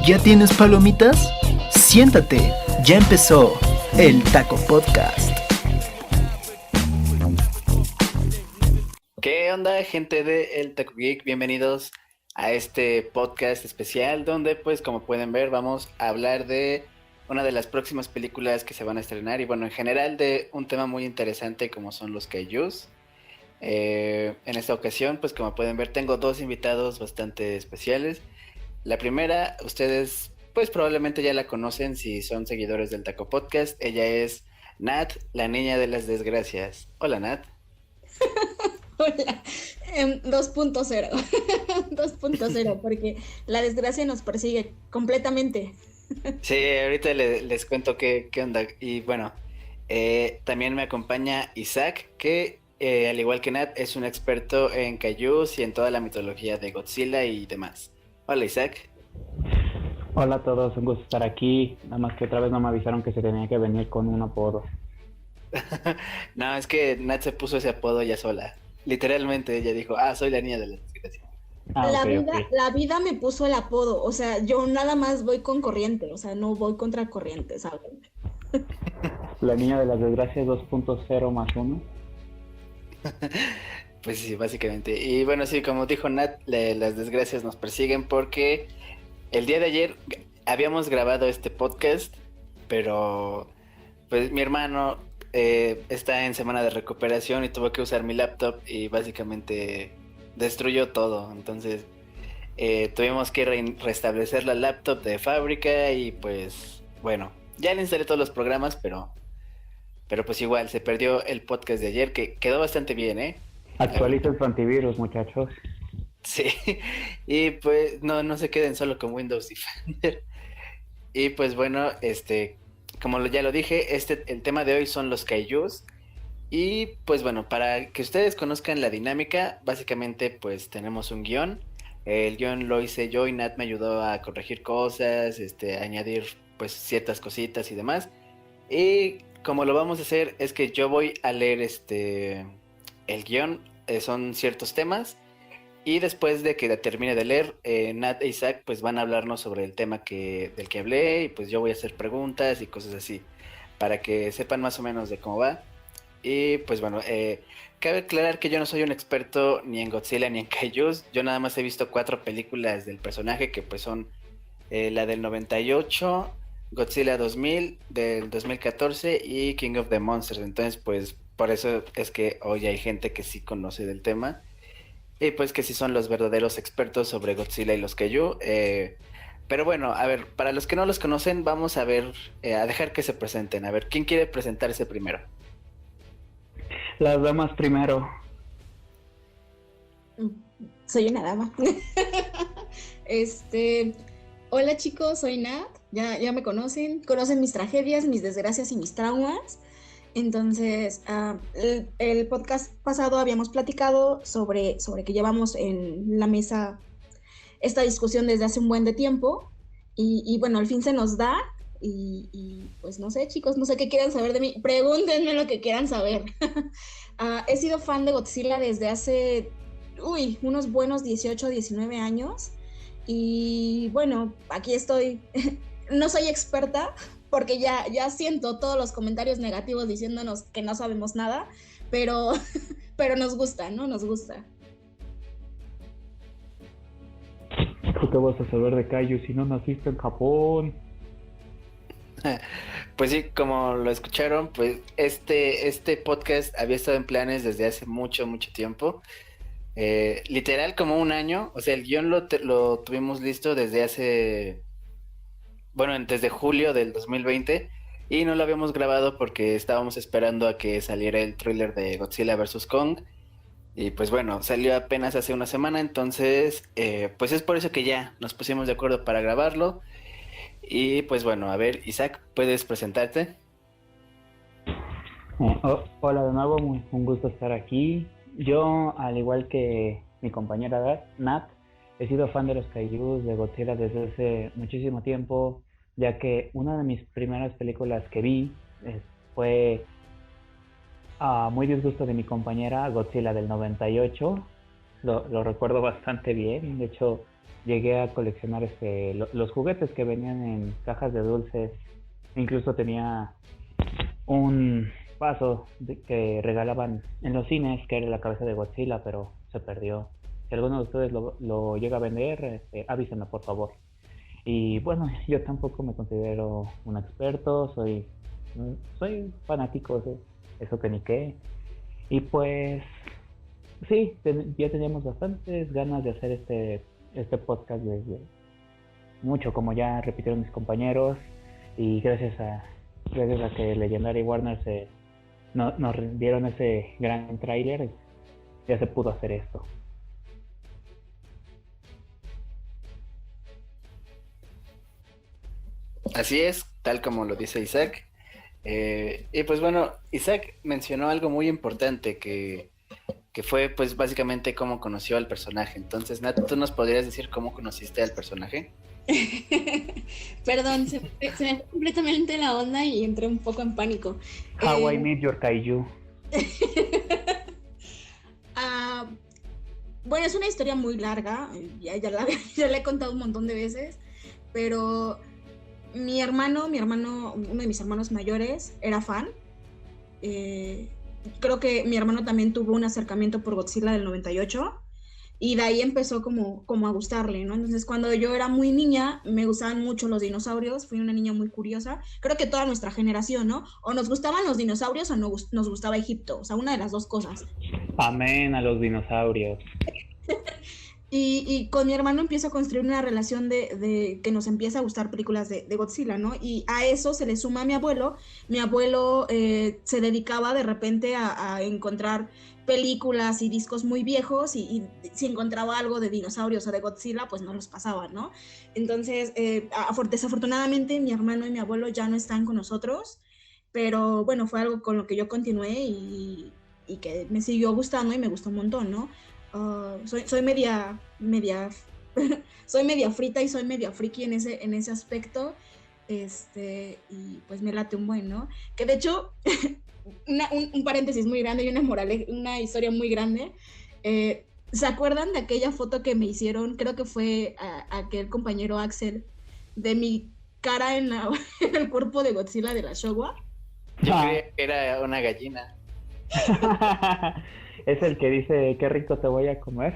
¿Ya tienes palomitas? Siéntate, ya empezó el Taco Podcast. ¿Qué onda, gente de El Taco Geek? Bienvenidos a este podcast especial donde, pues, como pueden ver, vamos a hablar de una de las próximas películas que se van a estrenar y, bueno, en general de un tema muy interesante como son los kaijus. En esta ocasión, pues, como pueden ver, tengo dos invitados bastante especiales. La primera, ustedes, pues, probablemente ya la conocen si son seguidores del Taco Podcast. Ella es Nat, la niña de las desgracias. Hola, Nat. Hola, 2.0, 2.0, porque la desgracia nos persigue completamente. Sí, ahorita les cuento qué onda. Y bueno, también me acompaña Isaac, que al igual que Nat, es un experto en kaijus y en toda la mitología de Godzilla y demás. Hola, Isaac. Hola a todos, un gusto estar aquí. Nada más que otra vez no me avisaron que se tenía que venir con un apodo. No, es que Nat se puso ese apodo ya sola. Literalmente ella dijo, soy la niña de la desgracia. La Ok. la vida me puso el apodo, o sea, yo nada más voy con corriente, o sea, no voy contra corriente, ¿saben? La niña de las desgracias 2.0 más 1. Pues sí, básicamente. Y bueno, sí, como dijo Nat, las desgracias nos persiguen porque el día de ayer habíamos grabado este podcast, pero pues mi hermano está en semana de recuperación y tuvo que usar mi laptop y básicamente destruyó todo. Entonces tuvimos que restablecer la laptop de fábrica y pues bueno, ya le instalé todos los programas, pero pues igual se perdió el podcast de ayer que quedó bastante bien, ¿eh? Actualiza su antivirus, muchachos. Sí, y pues no se queden solo con Windows Defender. Y pues bueno, como ya lo dije, el tema de hoy son los kaijus. Y pues bueno, para que ustedes conozcan la dinámica, básicamente pues tenemos un guión. El guión lo hice yo y Nat me ayudó a corregir cosas, a añadir pues ciertas cositas y demás. Y como lo vamos a hacer es que yo voy a leer el guión, son ciertos temas. Y después de que termine de leer, Nat e Isaac pues van a hablarnos sobre el tema del que hablé y pues yo voy a hacer preguntas y cosas así para que sepan más o menos de cómo va. Y pues bueno, cabe aclarar que yo no soy un experto ni en Godzilla ni en Kaijus. Yo nada más he visto 4 películas del personaje que pues son la del 98, Godzilla 2000, del 2014 y King of the Monsters. Entonces pues por eso es que hoy hay gente que sí conoce del tema. Y pues que sí son los verdaderos expertos sobre Godzilla y los Kaiju. Pero bueno, a ver, para los que no los conocen, vamos a ver, a dejar que se presenten. A ver, ¿quién quiere presentarse primero? Las damas primero. Soy una dama. Hola chicos, soy Nat, ya me conocen mis tragedias, mis desgracias y mis traumas. Entonces, el podcast pasado habíamos platicado sobre que llevamos en la mesa esta discusión desde hace un buen de tiempo y bueno, al fin se nos da y pues no sé chicos, no sé qué quieran saber de mí, pregúntenme lo que quieran saber. He sido fan de Godzilla desde hace, unos buenos 18, 19 años y bueno, aquí estoy. No soy experta porque ya siento todos los comentarios negativos diciéndonos que no sabemos nada, pero, pero nos gusta, ¿no? Nos gusta. ¿Tú qué vas a saber de Kaiju si no naciste en Japón? Pues sí, como lo escucharon, pues este podcast había estado en planes desde hace mucho, mucho tiempo. Literal como un año. O sea, el guión lo tuvimos listo desde desde julio del 2020 y no lo habíamos grabado porque estábamos esperando a que saliera el tráiler de Godzilla vs. Kong. Y pues bueno, salió apenas hace una semana, entonces pues es por eso que ya nos pusimos de acuerdo para grabarlo. Y pues bueno, a ver, Isaac, ¿puedes presentarte? Hola de nuevo, un gusto estar aquí. Yo, al igual que mi compañera Nat, he sido fan de los kaijus de Godzilla desde hace muchísimo tiempo, ya que una de mis primeras películas que vi fue a muy disgusto de mi compañera, Godzilla del 98. Lo recuerdo bastante bien. De hecho, llegué a coleccionar los juguetes que venían en cajas de dulces. Incluso tenía un vaso que regalaban en los cines, que era la cabeza de Godzilla, pero se perdió. Si alguno de ustedes lo llega a vender, avísenme por favor. Y bueno, yo tampoco me considero un experto, soy fanático de eso que ni qué. Y pues sí, ya teníamos bastantes ganas de hacer este podcast desde mucho, como ya repitieron mis compañeros, y gracias a que Legendary Warner nos dieron ese gran tráiler, ya se pudo hacer esto. Así es, tal como lo dice Isaac. Y pues bueno, Isaac mencionó algo muy importante que fue pues básicamente cómo conoció al personaje. Entonces, Nat, ¿tú nos podrías decir cómo conociste al personaje? Perdón, se me fue completamente la onda y entré un poco en pánico. How I Met Your Kaiju. Bueno, es una historia muy larga, ya la he contado un montón de veces, pero mi hermano, uno de mis hermanos mayores, era fan. Creo que mi hermano también tuvo un acercamiento por Godzilla del 98 y de ahí empezó como a gustarle, ¿no? Entonces, cuando yo era muy niña, me gustaban mucho los dinosaurios, fui una niña muy curiosa, creo que toda nuestra generación, ¿no? O nos gustaban los dinosaurios o nos gustaba Egipto, o sea, una de las dos cosas. Amén a los dinosaurios. Y con mi hermano empiezo a construir una relación de que nos empieza a gustar películas de Godzilla, ¿no? Y a eso se le suma a mi abuelo. Mi abuelo se dedicaba de repente a encontrar películas y discos muy viejos y si encontraba algo de dinosaurios o de Godzilla, pues no los pasaba, ¿no? Entonces, desafortunadamente mi hermano y mi abuelo ya no están con nosotros, pero bueno, fue algo con lo que yo continué y que me siguió gustando y me gustó un montón, ¿no? Soy media soy media frita y soy media friki en ese aspecto, y pues me late un buen, ¿no? Que de hecho, un paréntesis muy grande y una historia muy grande. ¿Se acuerdan de aquella foto que me hicieron? Creo que fue aquel compañero Axel, de mi cara en el cuerpo de Godzilla de la Showa. Yo creía que era una gallina. Es el que dice, qué rico te voy a comer.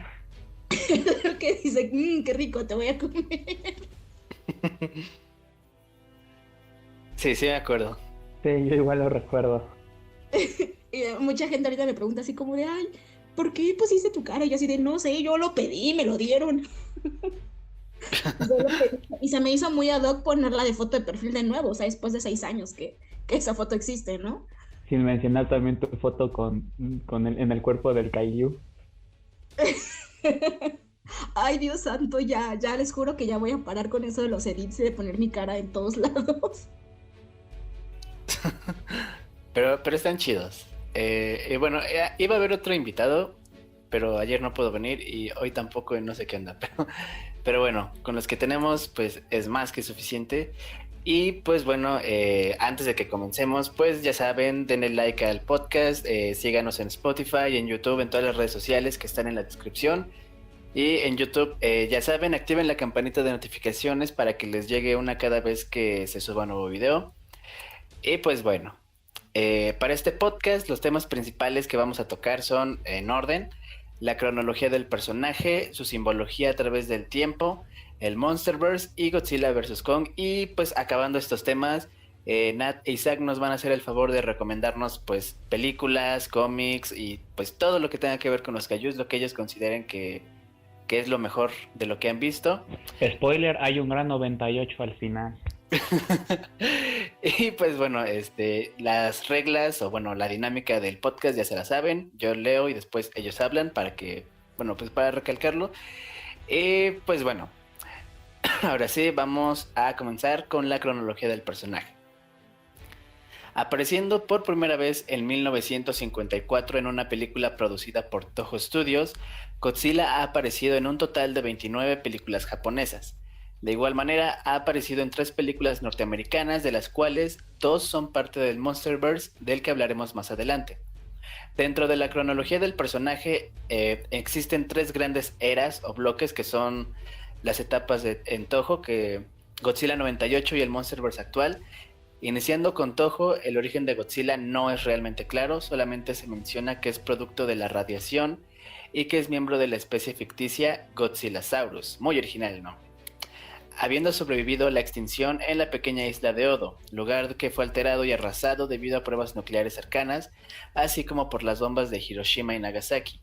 El que dice, qué rico te voy a comer. Sí, me acuerdo. Sí, yo igual lo recuerdo. Y mucha gente ahorita me pregunta así como de, ay, ¿por qué pusiste tu cara? Y yo así de, no sé, yo lo pedí, me lo dieron. Y se me hizo muy ad hoc ponerla de foto de perfil de nuevo, o sea, después de 6 años que esa foto existe, ¿no? Sin mencionar también tu foto en el cuerpo del Kaiju. Ay, Dios santo, ya les juro que ya voy a parar con eso de los edits y de poner mi cara en todos lados. pero están chidos. Y bueno, iba a haber otro invitado, pero ayer no pudo venir y hoy tampoco, no sé qué onda. Pero bueno, con los que tenemos, pues es más que suficiente. Y pues bueno, antes de que comencemos, pues ya saben, denle like al podcast, síganos en Spotify, en YouTube, en todas las redes sociales que están en la descripción. Y en YouTube, ya saben, activen la campanita de notificaciones para que les llegue una cada vez que se suba un nuevo video. Y pues bueno, para este podcast los temas principales que vamos a tocar son, en orden, la cronología del personaje, su simbología a través del tiempo, el Monsterverse y Godzilla vs. Kong. Y pues acabando estos temas, Nat e Isaac nos van a hacer el favor de recomendarnos pues películas, cómics y pues todo lo que tenga que ver con los kaijus, lo que ellos consideren que es lo mejor de lo que han visto. Spoiler, hay un gran 98 al final. Y pues bueno, las reglas o bueno, la dinámica del podcast ya se la saben. Yo leo y después ellos hablan para que, bueno, pues para recalcarlo. Pues bueno, ahora sí vamos a comenzar con la cronología del personaje. Apareciendo por primera vez en 1954 en una película producida por Toho Studios, Godzilla ha aparecido en un total de 29 películas japonesas. De igual manera, ha aparecido en 3 películas norteamericanas, de las cuales 2 son parte del Monsterverse, del que hablaremos más adelante. Dentro de la cronología del personaje, existen 3 grandes eras o bloques que son las etapas en Toho, que Godzilla 98 y el Monsterverse actual. Iniciando con Toho, el origen de Godzilla no es realmente claro, solamente se menciona que es producto de la radiación y que es miembro de la especie ficticia Godzillasaurus, muy original, ¿no? Habiendo sobrevivido la extinción en la pequeña isla de Odo, lugar que fue alterado y arrasado debido a pruebas nucleares cercanas, así como por las bombas de Hiroshima y Nagasaki.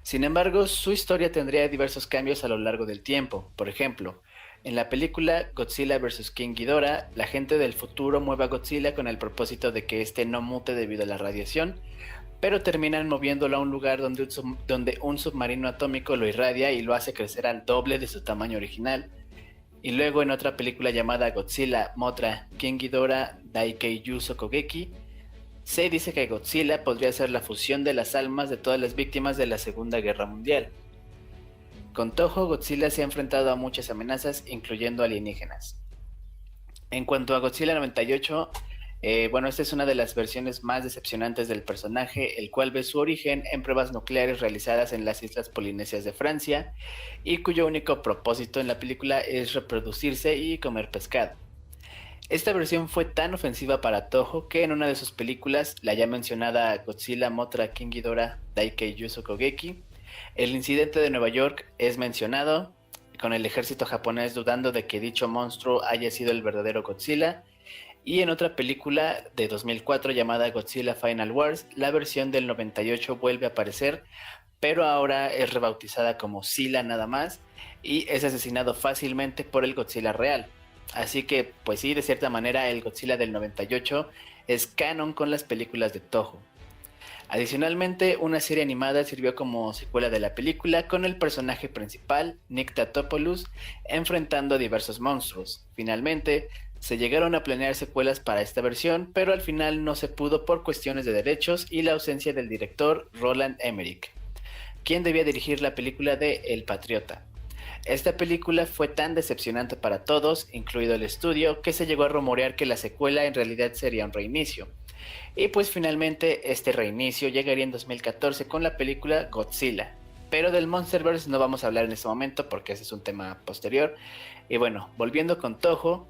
Sin embargo, su historia tendría diversos cambios a lo largo del tiempo. Por ejemplo, en la película Godzilla vs. King Ghidorah, la gente del futuro mueve a Godzilla con el propósito de que éste no mute debido a la radiación, pero terminan moviéndolo a un lugar donde un submarino atómico lo irradia y lo hace crecer al doble de su tamaño original. Y luego en otra película llamada Godzilla Mothra King Ghidorah Daikeiju Sokogeki, se dice que Godzilla podría ser la fusión de las almas de todas las víctimas de la Segunda Guerra Mundial. Con Toho, Godzilla se ha enfrentado a muchas amenazas, incluyendo alienígenas. En cuanto a Godzilla 98, esta es una de las versiones más decepcionantes del personaje, el cual ve su origen en pruebas nucleares realizadas en las islas polinesias de Francia, y cuyo único propósito en la película es reproducirse y comer pescado. Esta versión fue tan ofensiva para Toho que en una de sus películas, la ya mencionada Godzilla Mothra King Ghidorah Daikeiju Sokogeki, el incidente de Nueva York es mencionado, con el ejército japonés dudando de que dicho monstruo haya sido el verdadero Godzilla. Y en otra película de 2004 llamada Godzilla Final Wars, la versión del 98 vuelve a aparecer, pero ahora es rebautizada como Zilla nada más, y es asesinado fácilmente por el Godzilla real. Así que, pues sí, de cierta manera el Godzilla del 98 es canon con las películas de Toho. Adicionalmente, una serie animada sirvió como secuela de la película, con el personaje principal, Nick Tatopoulos, enfrentando a diversos monstruos. Finalmente, se llegaron a planear secuelas para esta versión, pero al final no se pudo por cuestiones de derechos y la ausencia del director Roland Emmerich, quien debía dirigir la película de El Patriota. Esta película fue tan decepcionante para todos, incluido el estudio, que se llegó a rumorear que la secuela en realidad sería un reinicio. Y pues finalmente este reinicio llegaría en 2014 con la película Godzilla. Pero del Monsterverse no vamos a hablar en este momento porque ese es un tema posterior. Y bueno, volviendo con Toho,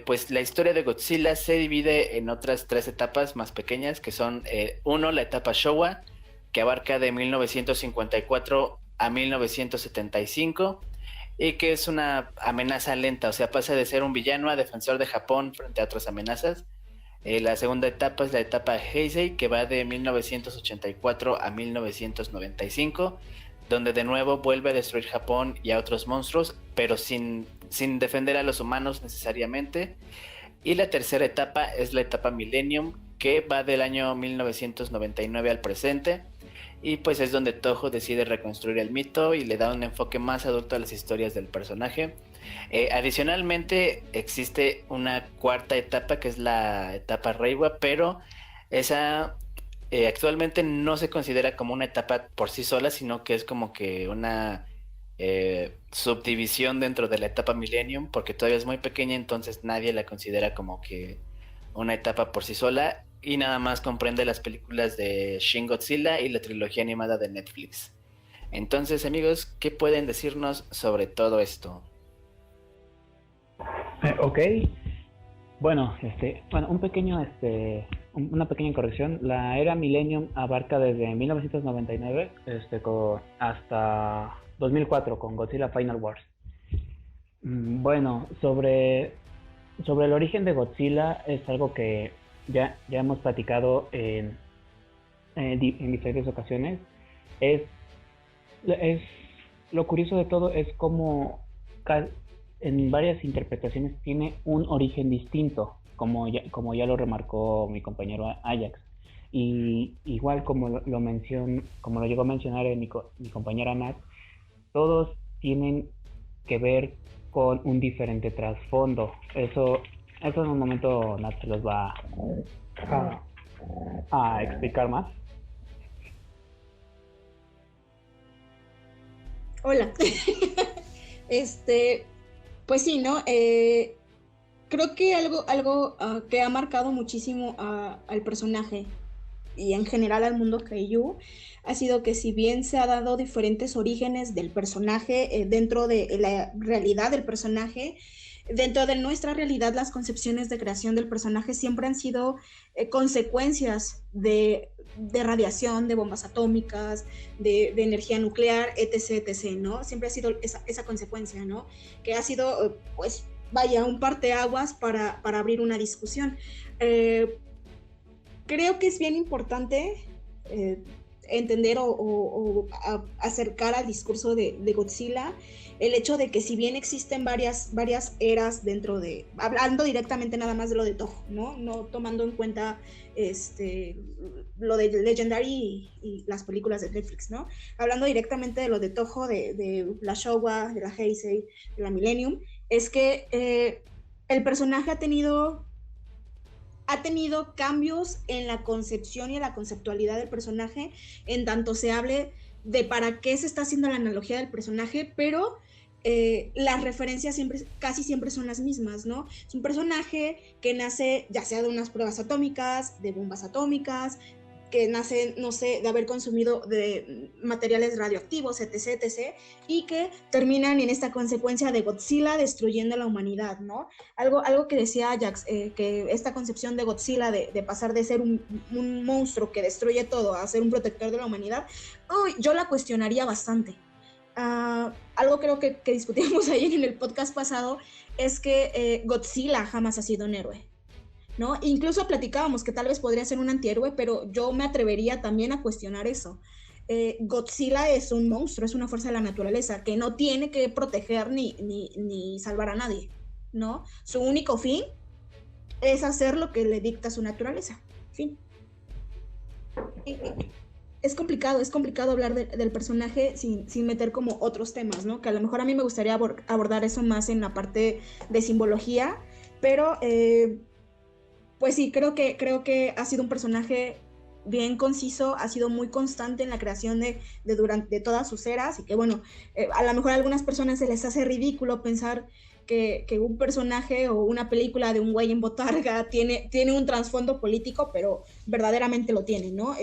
pues la historia de Godzilla se divide en otras 3 etapas más pequeñas, que son la etapa Showa, que abarca de 1954 a 1975, y que es una amenaza lenta, o sea, pasa de ser un villano a defensor de Japón frente a otras amenazas. La segunda etapa es la etapa Heisei, que va de 1984 a 1995, donde de nuevo vuelve a destruir Japón y a otros monstruos, pero sin defender a los humanos necesariamente. Y la tercera etapa es la etapa Millennium, que va del año 1999 al presente, y pues es donde Toho decide reconstruir el mito y le da un enfoque más adulto a las historias del personaje. Adicionalmente existe una cuarta etapa, que es la etapa Reiwa, pero esa actualmente no se considera como una etapa por sí sola, sino que es como que una subdivisión dentro de la etapa Millennium, porque todavía es muy pequeña, entonces nadie la considera como que una etapa por sí sola, y nada más comprende las películas de Shin Godzilla y la trilogía animada de Netflix. Entonces, amigos, ¿qué pueden decirnos sobre todo esto? Ok. Bueno, una pequeña corrección. La era Millennium abarca desde 1999 hasta 2004 con Godzilla Final Wars. Bueno, sobre el origen de Godzilla es algo que ya hemos platicado en diferentes ocasiones. Es lo curioso de todo es cómo en varias interpretaciones tiene un origen distinto, como ya lo remarcó mi compañero Ajax. Y igual como lo llegó a mencionar mi compañera Nat, todos tienen que ver con un diferente trasfondo. Eso en un momento Nat se los va a explicar más. Hola. Pues sí, ¿no? Creo que algo que ha marcado muchísimo al personaje y en general al mundo Kaiju ha sido que si bien se ha dado diferentes orígenes del personaje dentro de la realidad del personaje, dentro de nuestra realidad las concepciones de creación del personaje siempre han sido consecuencias de radiación, de bombas atómicas, de energía nuclear, etc., etc., ¿no? Siempre ha sido esa consecuencia, ¿no? Que ha sido, pues, vaya, un parteaguas para abrir una discusión. Creo que es bien importante entender o acercar al discurso de Godzilla el hecho de que si bien existen varias eras dentro de, hablando directamente nada más de lo de Toho, no tomando en cuenta lo de Legendary y las películas de Netflix, ¿no? Hablando directamente de lo de Toho, de la Showa, de la Heisei, de la Millennium, es que el personaje ha tenido cambios en la concepción y en la conceptualidad del personaje, en tanto se hable de para qué se está haciendo la analogía del personaje, pero las referencias casi siempre son las mismas, ¿no? Es un personaje que nace ya sea de unas pruebas atómicas, de bombas atómicas, que nace, no sé, de haber consumido de materiales radioactivos, etc., etc., y que terminan en esta consecuencia de Godzilla destruyendo a la humanidad, ¿no? Algo que decía Ajax, que esta concepción de Godzilla de pasar de ser un monstruo que destruye todo a ser un protector de la humanidad, yo la cuestionaría bastante. Algo creo que discutimos ayer en el podcast pasado es que Godzilla jamás ha sido un héroe, ¿no? Incluso platicábamos que tal vez podría ser un antihéroe, pero yo me atrevería también a cuestionar eso. Godzilla es un monstruo, es una fuerza de la naturaleza que no tiene que proteger ni salvar a nadie, ¿no? Su único fin es hacer lo que le dicta su naturaleza. Fin. Es complicado hablar del personaje sin meter como otros temas, ¿no? Que a lo mejor a mí me gustaría abordar eso más en la parte de simbología, pero pues sí, creo que ha sido un personaje bien conciso, ha sido muy constante en la creación de todas sus eras, y que bueno, a lo mejor a algunas personas se les hace ridículo pensar que un personaje o una película de un güey en botarga tiene un trasfondo político, pero verdaderamente lo tiene, ¿no?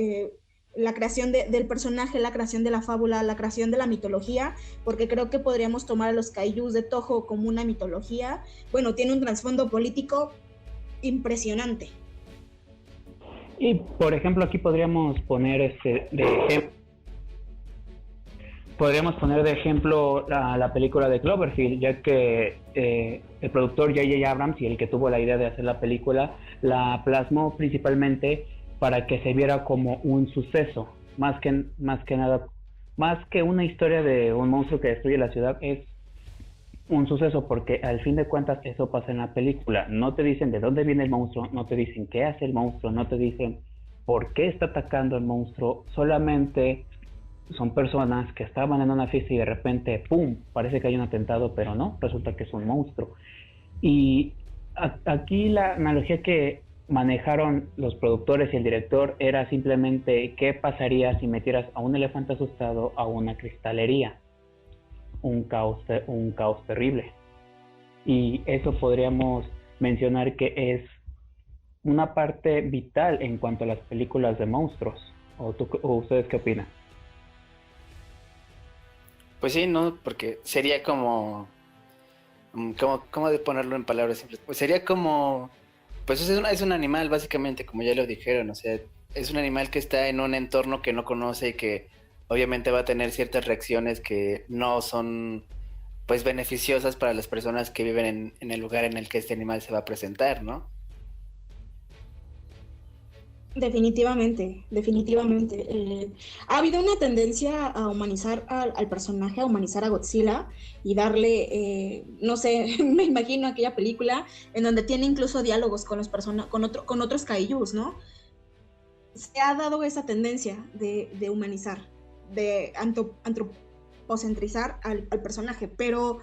La creación del personaje, la creación de la fábula, la creación de la mitología, porque creo que podríamos tomar a los kaijus de Toho como una mitología. Bueno, tiene un trasfondo político impresionante. Y por ejemplo aquí podríamos poner de ejemplo la película de Cloverfield, ya que el productor J.J. Abrams y el que tuvo la idea de hacer la película la plasmó principalmente para que se viera como un suceso, más que nada, más que una historia de un monstruo que destruye la ciudad, es un suceso, porque al fin de cuentas eso pasa en la película. No te dicen de dónde viene el monstruo, no te dicen qué hace el monstruo, no te dicen por qué está atacando el monstruo, solamente son personas que estaban en una fiesta y de repente, ¡pum!, parece que hay un atentado, pero no, resulta que es un monstruo. Y aquí la analogía que manejaron los productores y el director era simplemente qué pasaría si metieras a un elefante asustado a una cristalería. Un caos terrible. Y eso podríamos mencionar que es una parte vital en cuanto a las películas de monstruos. ¿O ustedes qué opinan? Pues sí, ¿no? Porque sería como de ponerlo en palabras simples. Pues sería como, pues es un animal básicamente, como ya lo dijeron, o sea, es un animal que está en un entorno que no conoce y que obviamente va a tener ciertas reacciones que no son pues beneficiosas para las personas que viven en el lugar en el que este animal se va a presentar, ¿no? Definitivamente. Ha habido una tendencia a humanizar al personaje, a humanizar a Godzilla y darle, no sé, me imagino aquella película en donde tiene incluso diálogos con con otros kaijus, ¿no? Se ha dado esa tendencia de humanizar, de antropocentrizar al personaje, pero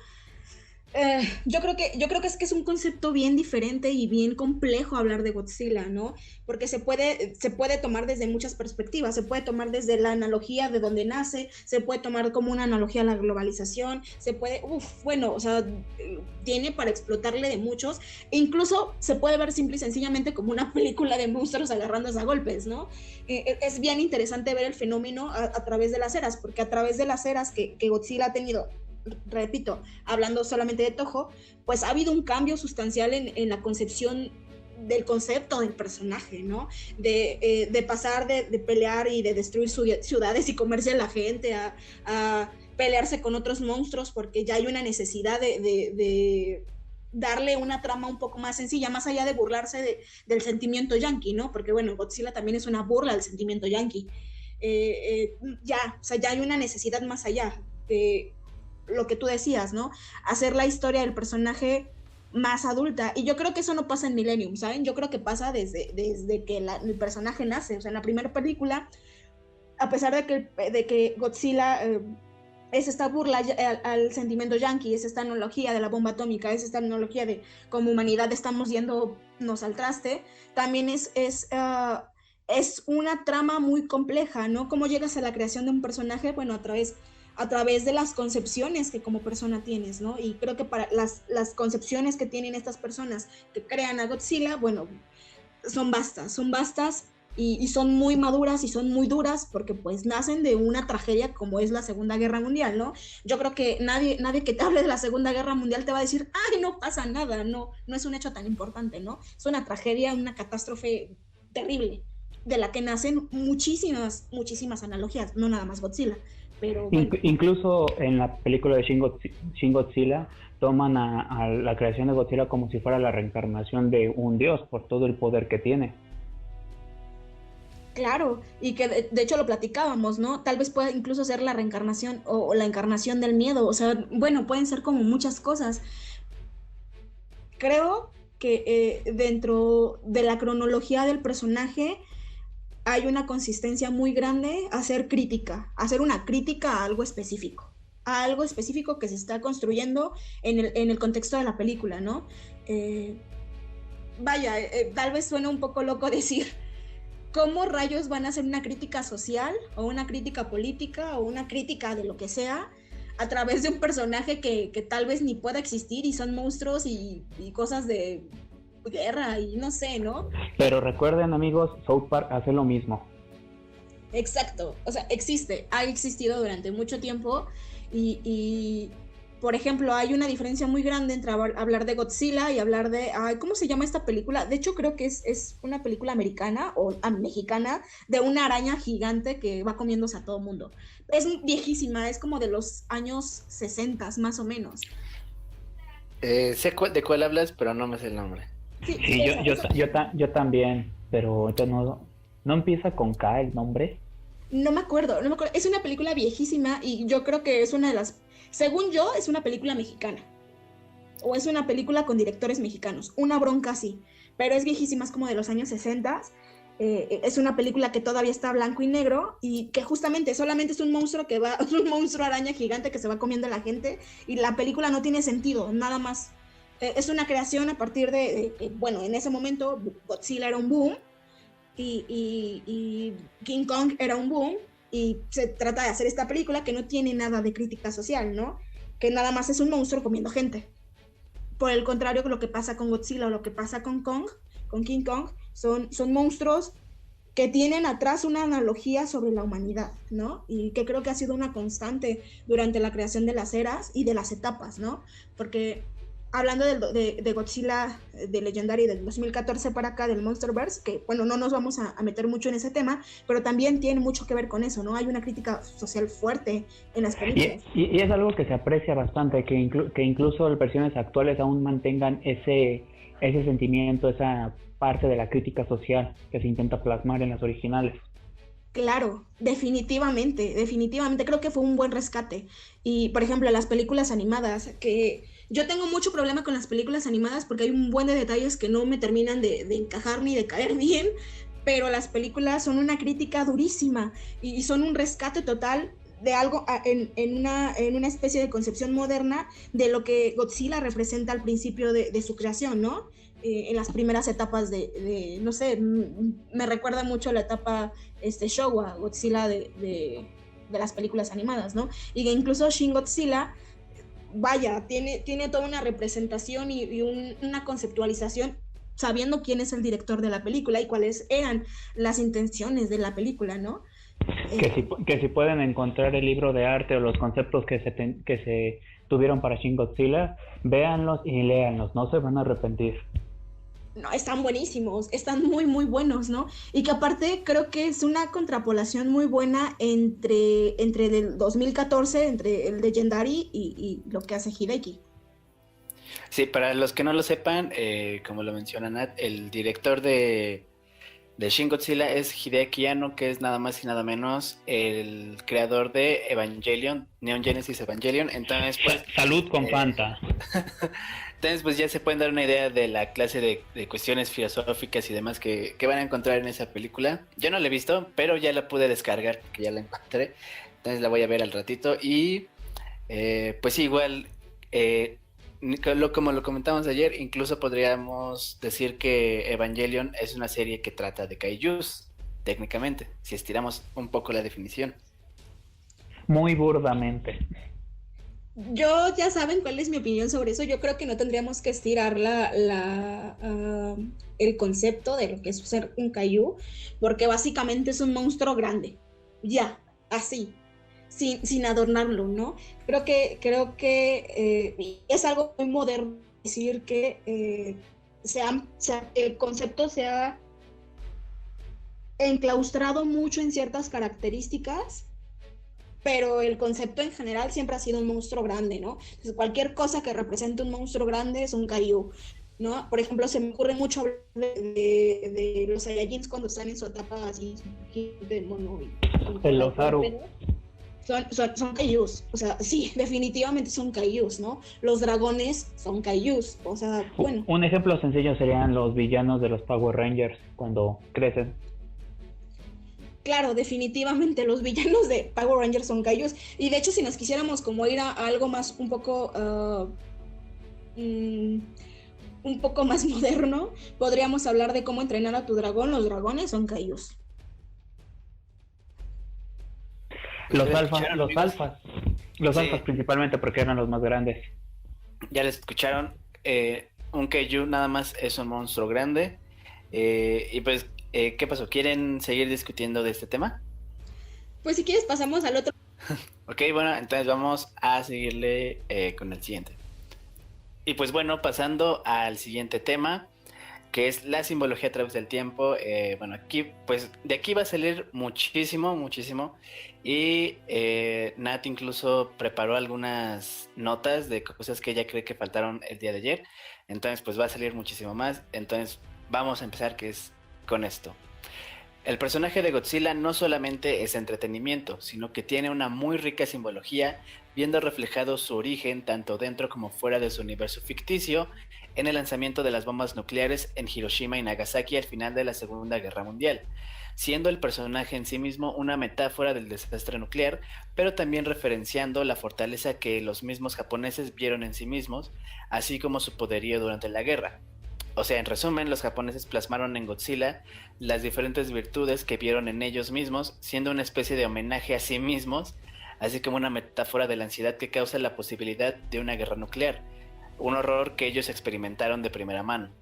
Yo creo que es un concepto bien diferente y bien complejo hablar de Godzilla, ¿no? Porque se puede tomar desde muchas perspectivas. Se puede tomar desde la analogía de donde nace, se puede tomar como una analogía a la globalización, bueno, o sea, tiene para explotarle de muchos. E incluso se puede ver simple y sencillamente como una película de monstruos agarrándose a golpes, ¿no? Es bien interesante ver el fenómeno a través de las eras, porque a través de las eras que Godzilla ha tenido, repito, hablando solamente de Toho, pues ha habido un cambio sustancial en la concepción del concepto del personaje, ¿no? De pasar de pelear y de destruir ciudades y comerse a la gente a pelearse con otros monstruos, porque ya hay una necesidad de darle una trama un poco más sencilla, más allá de burlarse del sentimiento yankee, ¿no? Porque bueno, Godzilla también es una burla del sentimiento yankee. O sea, ya hay una necesidad más allá de lo que tú decías, ¿no? Hacer la historia del personaje más adulta. Y yo creo que eso no pasa en Millennium, ¿saben? Yo creo que pasa desde que el personaje nace. O sea, en la primera película, a pesar de que Godzilla es esta burla al sentimiento yankee, es esta analogía de la bomba atómica, es esta analogía de como humanidad estamos yéndonos al traste, también es una trama muy compleja, ¿no? ¿Cómo llegas a la creación de un personaje? Bueno, a través de las concepciones que como persona tienes, ¿no? Y creo que para las concepciones que tienen estas personas que crean a Godzilla, bueno, son vastas y son muy maduras y son muy duras porque pues nacen de una tragedia como es la Segunda Guerra Mundial, ¿no? Yo creo que nadie que te hable de la Segunda Guerra Mundial te va a decir, ay, no pasa nada, no es un hecho tan importante, ¿no? Es una tragedia, una catástrofe terrible, de la que nacen muchísimas analogías, no nada más Godzilla. Pero bueno. Incluso en la película de Shin Godzilla toman a la creación de Godzilla como si fuera la reencarnación de un dios por todo el poder que tiene. Claro, y que de hecho lo platicábamos, ¿no? Tal vez pueda incluso ser la reencarnación o la encarnación del miedo, o sea, bueno, pueden ser como muchas cosas. Creo que dentro de la cronología del personaje hay una consistencia muy grande a hacer una crítica a algo específico que se está construyendo en el contexto de la película, ¿no? Tal vez suena un poco loco decir, ¿cómo rayos van a hacer una crítica social o una crítica política o una crítica de lo que sea a través de un personaje que tal vez ni pueda existir y son monstruos y cosas de guerra y no sé, ¿no? Pero recuerden, amigos, South Park hace lo mismo. Exacto, o sea, ha existido durante mucho tiempo y por ejemplo, hay una diferencia muy grande entre hablar de Godzilla y hablar de, ¿cómo se llama esta película? De hecho, creo que es una película americana o mexicana de una araña gigante que va comiéndose a todo mundo. Es viejísima, es como de los años 60 más o menos. Sé de cuál hablas, pero no me sé el nombre. Sí, yo también, pero no empieza con K el nombre. No me acuerdo. Es una película viejísima y yo creo que es una de las... Según yo, es una película mexicana. O es una película con directores mexicanos. Una bronca así. Pero es viejísima, es como de los años 60. Es una película que todavía está blanco y negro y que justamente solamente es un monstruo araña gigante que se va comiendo a la gente y la película no tiene sentido, nada más. Es una creación a partir de bueno, en ese momento Godzilla era un boom y King Kong era un boom y se trata de hacer esta película que no tiene nada de crítica social, ¿no? Que nada más es un monstruo comiendo gente. Por el contrario, lo que pasa con Godzilla o lo que pasa con King Kong, son monstruos que tienen atrás una analogía sobre la humanidad, ¿no? Y que creo que ha sido una constante durante la creación de las eras y de las etapas, ¿no? Porque hablando de Godzilla, de Legendary del 2014 para acá, del Monsterverse, que bueno, no nos vamos a meter mucho en ese tema, pero también tiene mucho que ver con eso, ¿no? Hay una crítica social fuerte en las películas. Y es algo que se aprecia bastante, que incluso las versiones actuales aún mantengan ese sentimiento, esa parte de la crítica social que se intenta plasmar en las originales. Claro, definitivamente, creo que fue un buen rescate. Y, por ejemplo, las películas animadas, que yo tengo mucho problema con las películas animadas porque hay un buen de detalles que no me terminan de encajar ni de caer bien, pero las películas son una crítica durísima y son un rescate total de algo en una especie de concepción moderna de lo que Godzilla representa al principio de su creación, ¿no? En las primeras etapas no sé, me recuerda mucho la etapa Showa, Godzilla de las películas animadas, ¿no? Y que incluso Shin Godzilla, vaya, tiene toda una representación y una conceptualización sabiendo quién es el director de la película y cuáles eran las intenciones de la película, ¿no? Que si pueden encontrar el libro de arte o los conceptos que se tuvieron para Shin Godzilla, véanlos y léanlos, no se van a arrepentir. No, están buenísimos, están muy, muy buenos, ¿no? Y que aparte creo que es una contrapolación muy buena entre del 2014, entre el Legendary y lo que hace Hideki. Sí, para los que no lo sepan, como lo menciona Nat, el director de Shin Godzilla es Hideaki Anno, que es nada más y nada menos el creador de Evangelion, Neon Genesis Evangelion. Entonces, pues, salud con Fanta. Entonces, pues ya se pueden dar una idea de la clase de cuestiones filosóficas y demás que van a encontrar en esa película. Yo no la he visto, pero ya la pude descargar porque ya la encontré. Entonces la voy a ver al ratito. Y pues sí, igual, como lo comentamos ayer, incluso podríamos decir que Evangelion es una serie que trata de kaijus, técnicamente, si estiramos un poco la definición. Muy burdamente. Yo ya saben cuál es mi opinión sobre eso. Yo creo que no tendríamos que estirar el concepto de lo que es ser un kaiju, porque básicamente es un monstruo grande, ya, así, sin adornarlo, ¿no? Creo que es algo muy moderno decir que el concepto se ha enclaustrado mucho en ciertas características, pero el concepto en general siempre ha sido un monstruo grande, ¿no? Entonces, cualquier cosa que represente un monstruo grande es un kaiju, ¿no? Por ejemplo, se me ocurre mucho hablar de los Saiyajins cuando están en su etapa así de mono. El Ozaru. Son kaijus, o sea, sí, definitivamente son kaijus, ¿no? Los dragones son kaijus, o sea, bueno. Un ejemplo sencillo serían los villanos de los Power Rangers cuando crecen. Claro, definitivamente los villanos de Power Rangers son kaijus. Y de hecho, si nos quisiéramos como ir a algo más un poco más moderno, podríamos hablar de cómo entrenar a tu dragón. Los dragones son kaijus. Los alfas principalmente porque eran los más grandes. Ya les escucharon, un kaiju nada más es un monstruo grande. Y pues, ¿qué pasó? ¿Quieren seguir discutiendo de este tema? Pues si quieres pasamos al otro. Ok, bueno, entonces vamos a seguirle con el siguiente. Y pues bueno, pasando al siguiente tema, que es la simbología a través del tiempo. Bueno, aquí, pues de aquí va a salir muchísimo. Y Nat incluso preparó algunas notas de cosas que ella cree que faltaron el día de ayer. Entonces, pues va a salir muchísimo más. Entonces, vamos a empezar con esto. El personaje de Godzilla no solamente es entretenimiento, sino que tiene una muy rica simbología, viendo reflejado su origen tanto dentro como fuera de su universo ficticio, en el lanzamiento de las bombas nucleares en Hiroshima y Nagasaki al final de la Segunda Guerra Mundial, siendo el personaje en sí mismo una metáfora del desastre nuclear, pero también referenciando la fortaleza que los mismos japoneses vieron en sí mismos, así como su poderío durante la guerra. O sea, en resumen, los japoneses plasmaron en Godzilla las diferentes virtudes que vieron en ellos mismos, siendo una especie de homenaje a sí mismos, así como una metáfora de la ansiedad que causa la posibilidad de una guerra nuclear, un horror que ellos experimentaron de primera mano.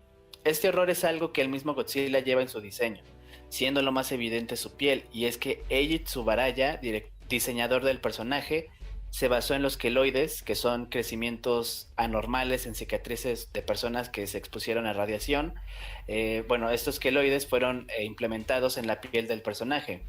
Este horror es algo que el mismo Godzilla lleva en su diseño, siendo lo más evidente su piel, y es que Eiji Tsubaraya, diseñador del personaje, se basó en los queloides, que son crecimientos anormales en cicatrices de personas que se expusieron a radiación. Bueno, estos queloides fueron implementados en la piel del personaje.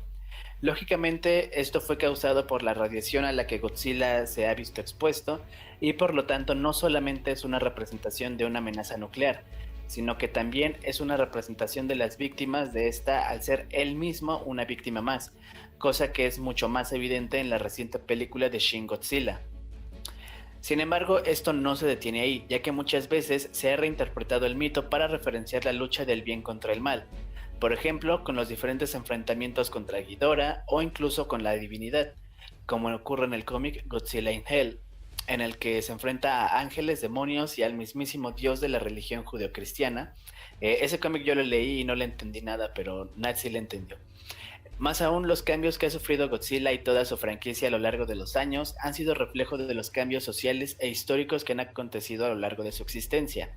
Lógicamente, esto fue causado por la radiación a la que Godzilla se ha visto expuesto, y por lo tanto no solamente es una representación de una amenaza nuclear, sino que también es una representación de las víctimas de esta al ser él mismo una víctima más, cosa que es mucho más evidente en la reciente película de Shin Godzilla. Sin embargo, esto no se detiene ahí, ya que muchas veces se ha reinterpretado el mito para referenciar la lucha del bien contra el mal, por ejemplo, con los diferentes enfrentamientos contra Ghidorah o incluso con la divinidad, como ocurre en el cómic Godzilla in Hell, en el que se enfrenta a ángeles, demonios y al mismísimo dios de la religión judeocristiana. Ese cómic yo lo leí y no le entendí nada, pero Nat sí le entendió. Más aún, los cambios que ha sufrido Godzilla y toda su franquicia a lo largo de los años han sido reflejo de los cambios sociales e históricos que han acontecido a lo largo de su existencia.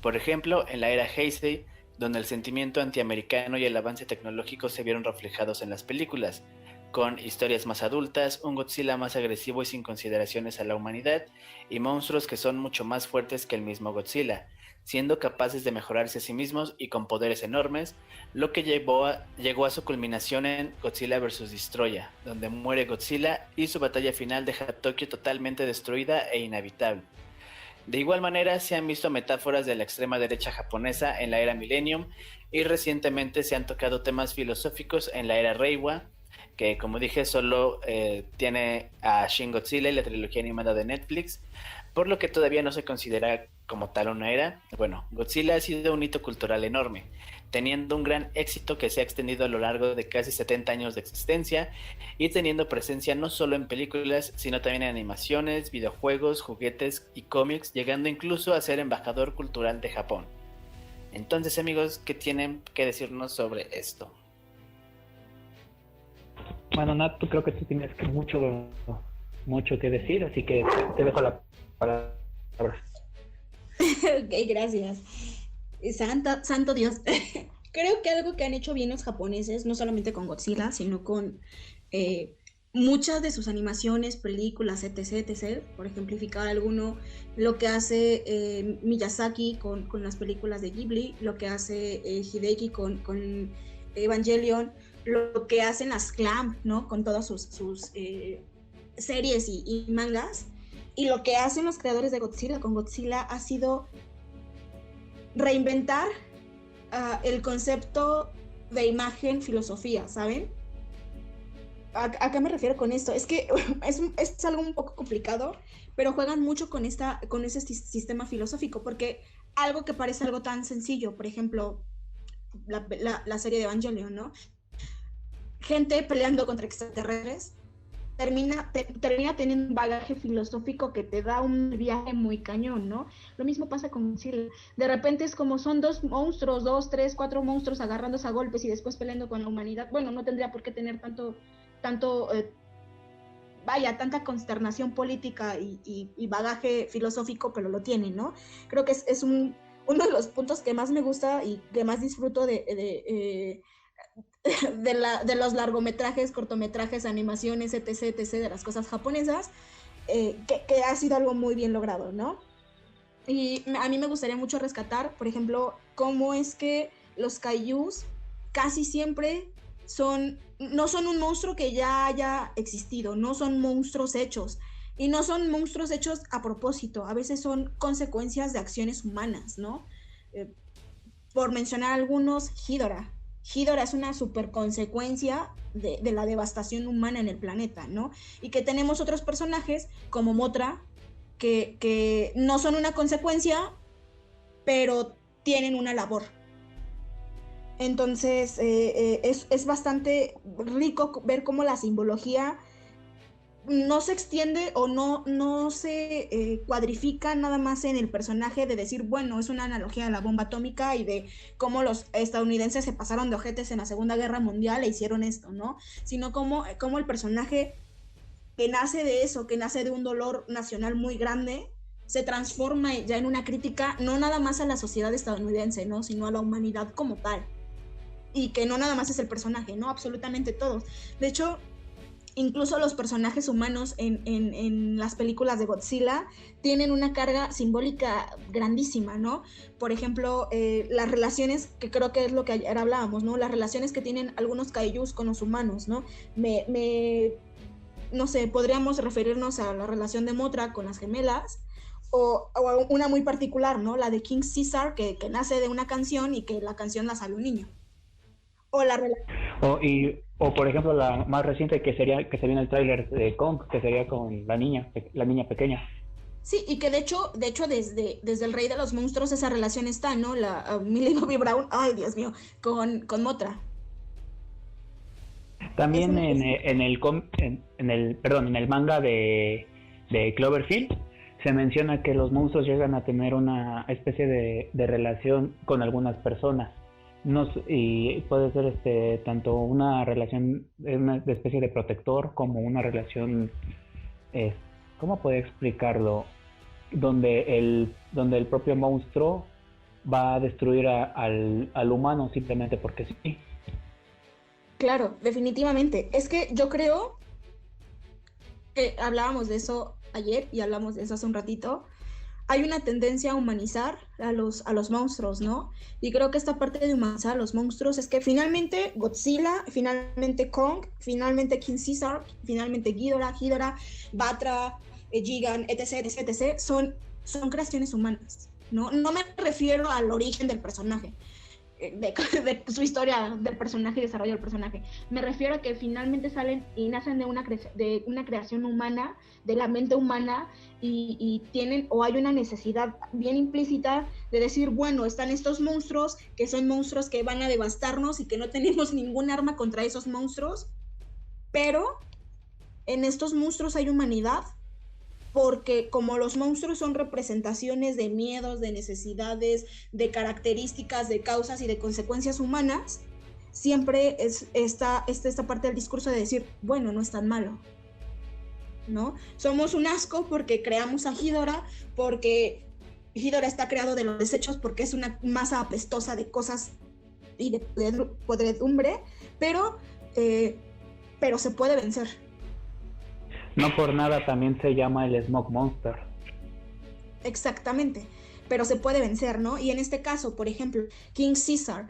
Por ejemplo, en la era Heisei, donde el sentimiento antiamericano y el avance tecnológico se vieron reflejados en las películas, con historias más adultas, un Godzilla más agresivo y sin consideraciones a la humanidad, y monstruos que son mucho más fuertes que el mismo Godzilla, siendo capaces de mejorarse a sí mismos y con poderes enormes, lo que llegó a su culminación en Godzilla vs. Destoroyah, donde muere Godzilla y su batalla final deja a Tokio totalmente destruida e inhabitable. De igual manera, se han visto metáforas de la extrema derecha japonesa en la era Millennium, y recientemente se han tocado temas filosóficos en la era Reiwa, que como dije solo tiene a Shin Godzilla y la trilogía animada de Netflix, por lo que todavía no se considera como tal una era. Bueno, Godzilla ha sido un hito cultural enorme, teniendo un gran éxito que se ha extendido a lo largo de casi 70 años de existencia y teniendo presencia no solo en películas, sino también en animaciones, videojuegos, juguetes y cómics, llegando incluso a ser embajador cultural de Japón. Entonces, amigos, ¿qué tienen que decirnos sobre esto? Bueno, Nat, creo que tú tienes mucho que decir, así que te dejo la palabra. Ok, gracias. Santo Dios. Creo que algo que han hecho bien los japoneses, no solamente con Godzilla, sino con muchas de sus animaciones, películas, etc. Por ejemplificar alguno, lo que hace Miyazaki con las películas de Ghibli, lo que hace Hideki con Evangelion, lo que hacen las Clamp, ¿no? Con todas sus series y mangas, y lo que hacen los creadores de Godzilla con Godzilla ha sido reinventar el concepto de imagen, filosofía, ¿saben? ¿A qué me refiero con esto? Es que es algo un poco complicado, pero juegan mucho con ese sistema filosófico, porque algo que parece algo tan sencillo, por ejemplo, la serie de Evangelion, ¿no? Gente peleando contra extraterrestres, termina teniendo un bagaje filosófico que te da un viaje muy cañón, ¿no? Lo mismo pasa con Godzilla. De repente es como son dos monstruos, 2, 3, 4 monstruos agarrándose a golpes y después peleando con la humanidad. Bueno, no tendría por qué tener tanta consternación política y bagaje filosófico, pero lo tiene, ¿no? Creo que es uno de los puntos que más me gusta y que más disfruto de los largometrajes, cortometrajes, animaciones, etc. de las cosas japonesas, que ha sido algo muy bien logrado, ¿no? Y a mí me gustaría mucho rescatar, por ejemplo, cómo es que los kaijus casi siempre no son un monstruo que ya haya existido, no son monstruos hechos, y no son monstruos hechos a propósito, a veces son consecuencias de acciones humanas, ¿no? Por mencionar algunos, Ghidorah es una super consecuencia de la devastación humana en el planeta, ¿no? Y que tenemos otros personajes como Mothra que no son una consecuencia, pero tienen una labor. Entonces es bastante rico ver cómo la simbología no se extiende o no se cuadrifica nada más en el personaje de decir, bueno, es una analogía de la bomba atómica y de cómo los estadounidenses se pasaron de ojetes en la Segunda Guerra Mundial e hicieron esto, ¿no? Sino como el personaje que nace de eso, que nace de un dolor nacional muy grande, se transforma ya en una crítica no nada más a la sociedad estadounidense, ¿no? Sino a la humanidad como tal. Y que no nada más es el personaje, ¿no? Absolutamente todos. De hecho, incluso los personajes humanos en las películas de Godzilla tienen una carga simbólica grandísima, ¿no? Por ejemplo, las relaciones, que creo que es lo que ayer hablábamos, ¿no? Las relaciones que tienen algunos kaijus con los humanos, ¿no? No sé, podríamos referirnos a la relación de Mothra con las gemelas, o una muy particular, ¿no? La de King Caesar, que nace de una canción y que la canción la sabe un niño. O la relación... O por ejemplo la más reciente que se vio en el tráiler de Kong, que sería con la niña pequeña. Sí, y que de hecho desde El Rey de los Monstruos esa relación está, ¿no? La Millie Bobby Brown, ay Dios mío, con Mothra. También en el manga de Cloverfield se menciona que los monstruos llegan a tener una especie de relación con algunas personas. Y puede ser tanto una relación una especie de protector como una relación, ¿cómo puedo explicarlo? Donde el propio monstruo va a destruir al humano simplemente porque sí. Claro, definitivamente. Es que yo creo que hablábamos de eso ayer y hablamos de eso hace un ratito. Hay una tendencia a humanizar a los monstruos, ¿no? Y creo que esta parte de humanizar a los monstruos es que finalmente Godzilla, finalmente Kong, finalmente King Caesar, finalmente Ghidorah, Batra, Gigan, etc., etc., etc., son creaciones humanas, ¿no? No me refiero al origen del personaje, de su historia del personaje y desarrollo del personaje. Me refiero a que finalmente salen y nacen de una creación humana, de la mente humana, y tienen, o hay una necesidad bien implícita de decir, bueno, están estos monstruos, que son monstruos que van a devastarnos y que no tenemos ningún arma contra esos monstruos, pero en estos monstruos hay humanidad, porque como los monstruos son representaciones de miedos, de necesidades, de características, de causas y de consecuencias humanas, siempre está esta parte del discurso de decir, bueno, no es tan malo, ¿no? Somos un asco porque creamos a Ghidorah, porque Ghidorah está creado de los desechos, porque es una masa apestosa de cosas y de podredumbre, pero se puede vencer. No por nada también se llama el Smog Monster. Exactamente, pero se puede vencer, ¿no? Y en este caso, por ejemplo, King Caesar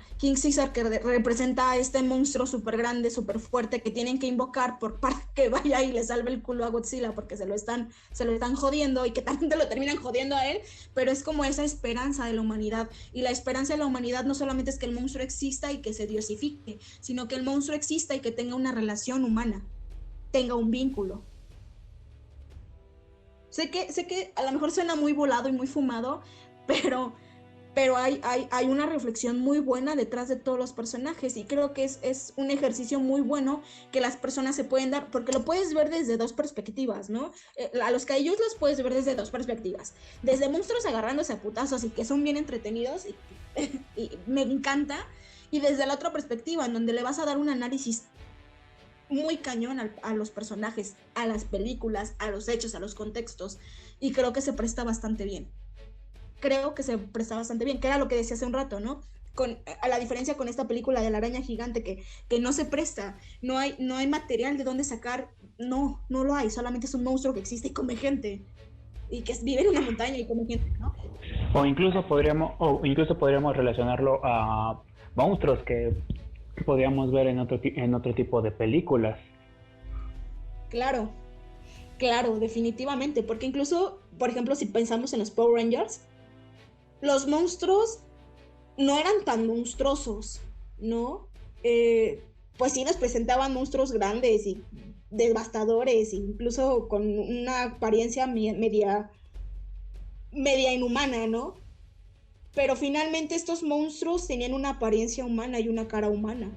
que representa a este monstruo súper grande, súper fuerte, que tienen que invocar para que vaya y le salve el culo a Godzilla, porque se lo están jodiendo, y que también te lo terminan jodiendo a él, pero es como esa esperanza de la humanidad, y la esperanza de la humanidad no solamente es que el monstruo exista y que se diosifique, sino que el monstruo exista y que tenga una relación humana, tenga un vínculo. Sé que a lo mejor suena muy volado y muy fumado, pero hay una reflexión muy buena detrás de todos los personajes, y creo que es un ejercicio muy bueno que las personas se pueden dar, porque lo puedes ver desde dos perspectivas, ¿no? A los kaijus los puedes ver desde dos perspectivas, desde monstruos agarrándose a putazos y que son bien entretenidos y me encanta, y desde la otra perspectiva en donde le vas a dar un análisis muy cañón a los personajes, a las películas, a los hechos, a los contextos, y creo que se presta bastante bien. Que era lo que decía hace un rato, ¿no? A la diferencia con esta película de la araña gigante que no se presta, no hay material de dónde sacar, no lo hay, solamente es un monstruo que existe y come gente, y que vive en una montaña y come gente, ¿no? O incluso podríamos relacionarlo a monstruos que podríamos ver en otro tipo de películas. Claro, definitivamente, porque incluso, por ejemplo, si pensamos en los Power Rangers, los monstruos no eran tan monstruosos, ¿no? Pues sí nos presentaban monstruos grandes y devastadores, incluso con una apariencia media inhumana, ¿no? Pero finalmente estos monstruos tenían una apariencia humana y una cara humana.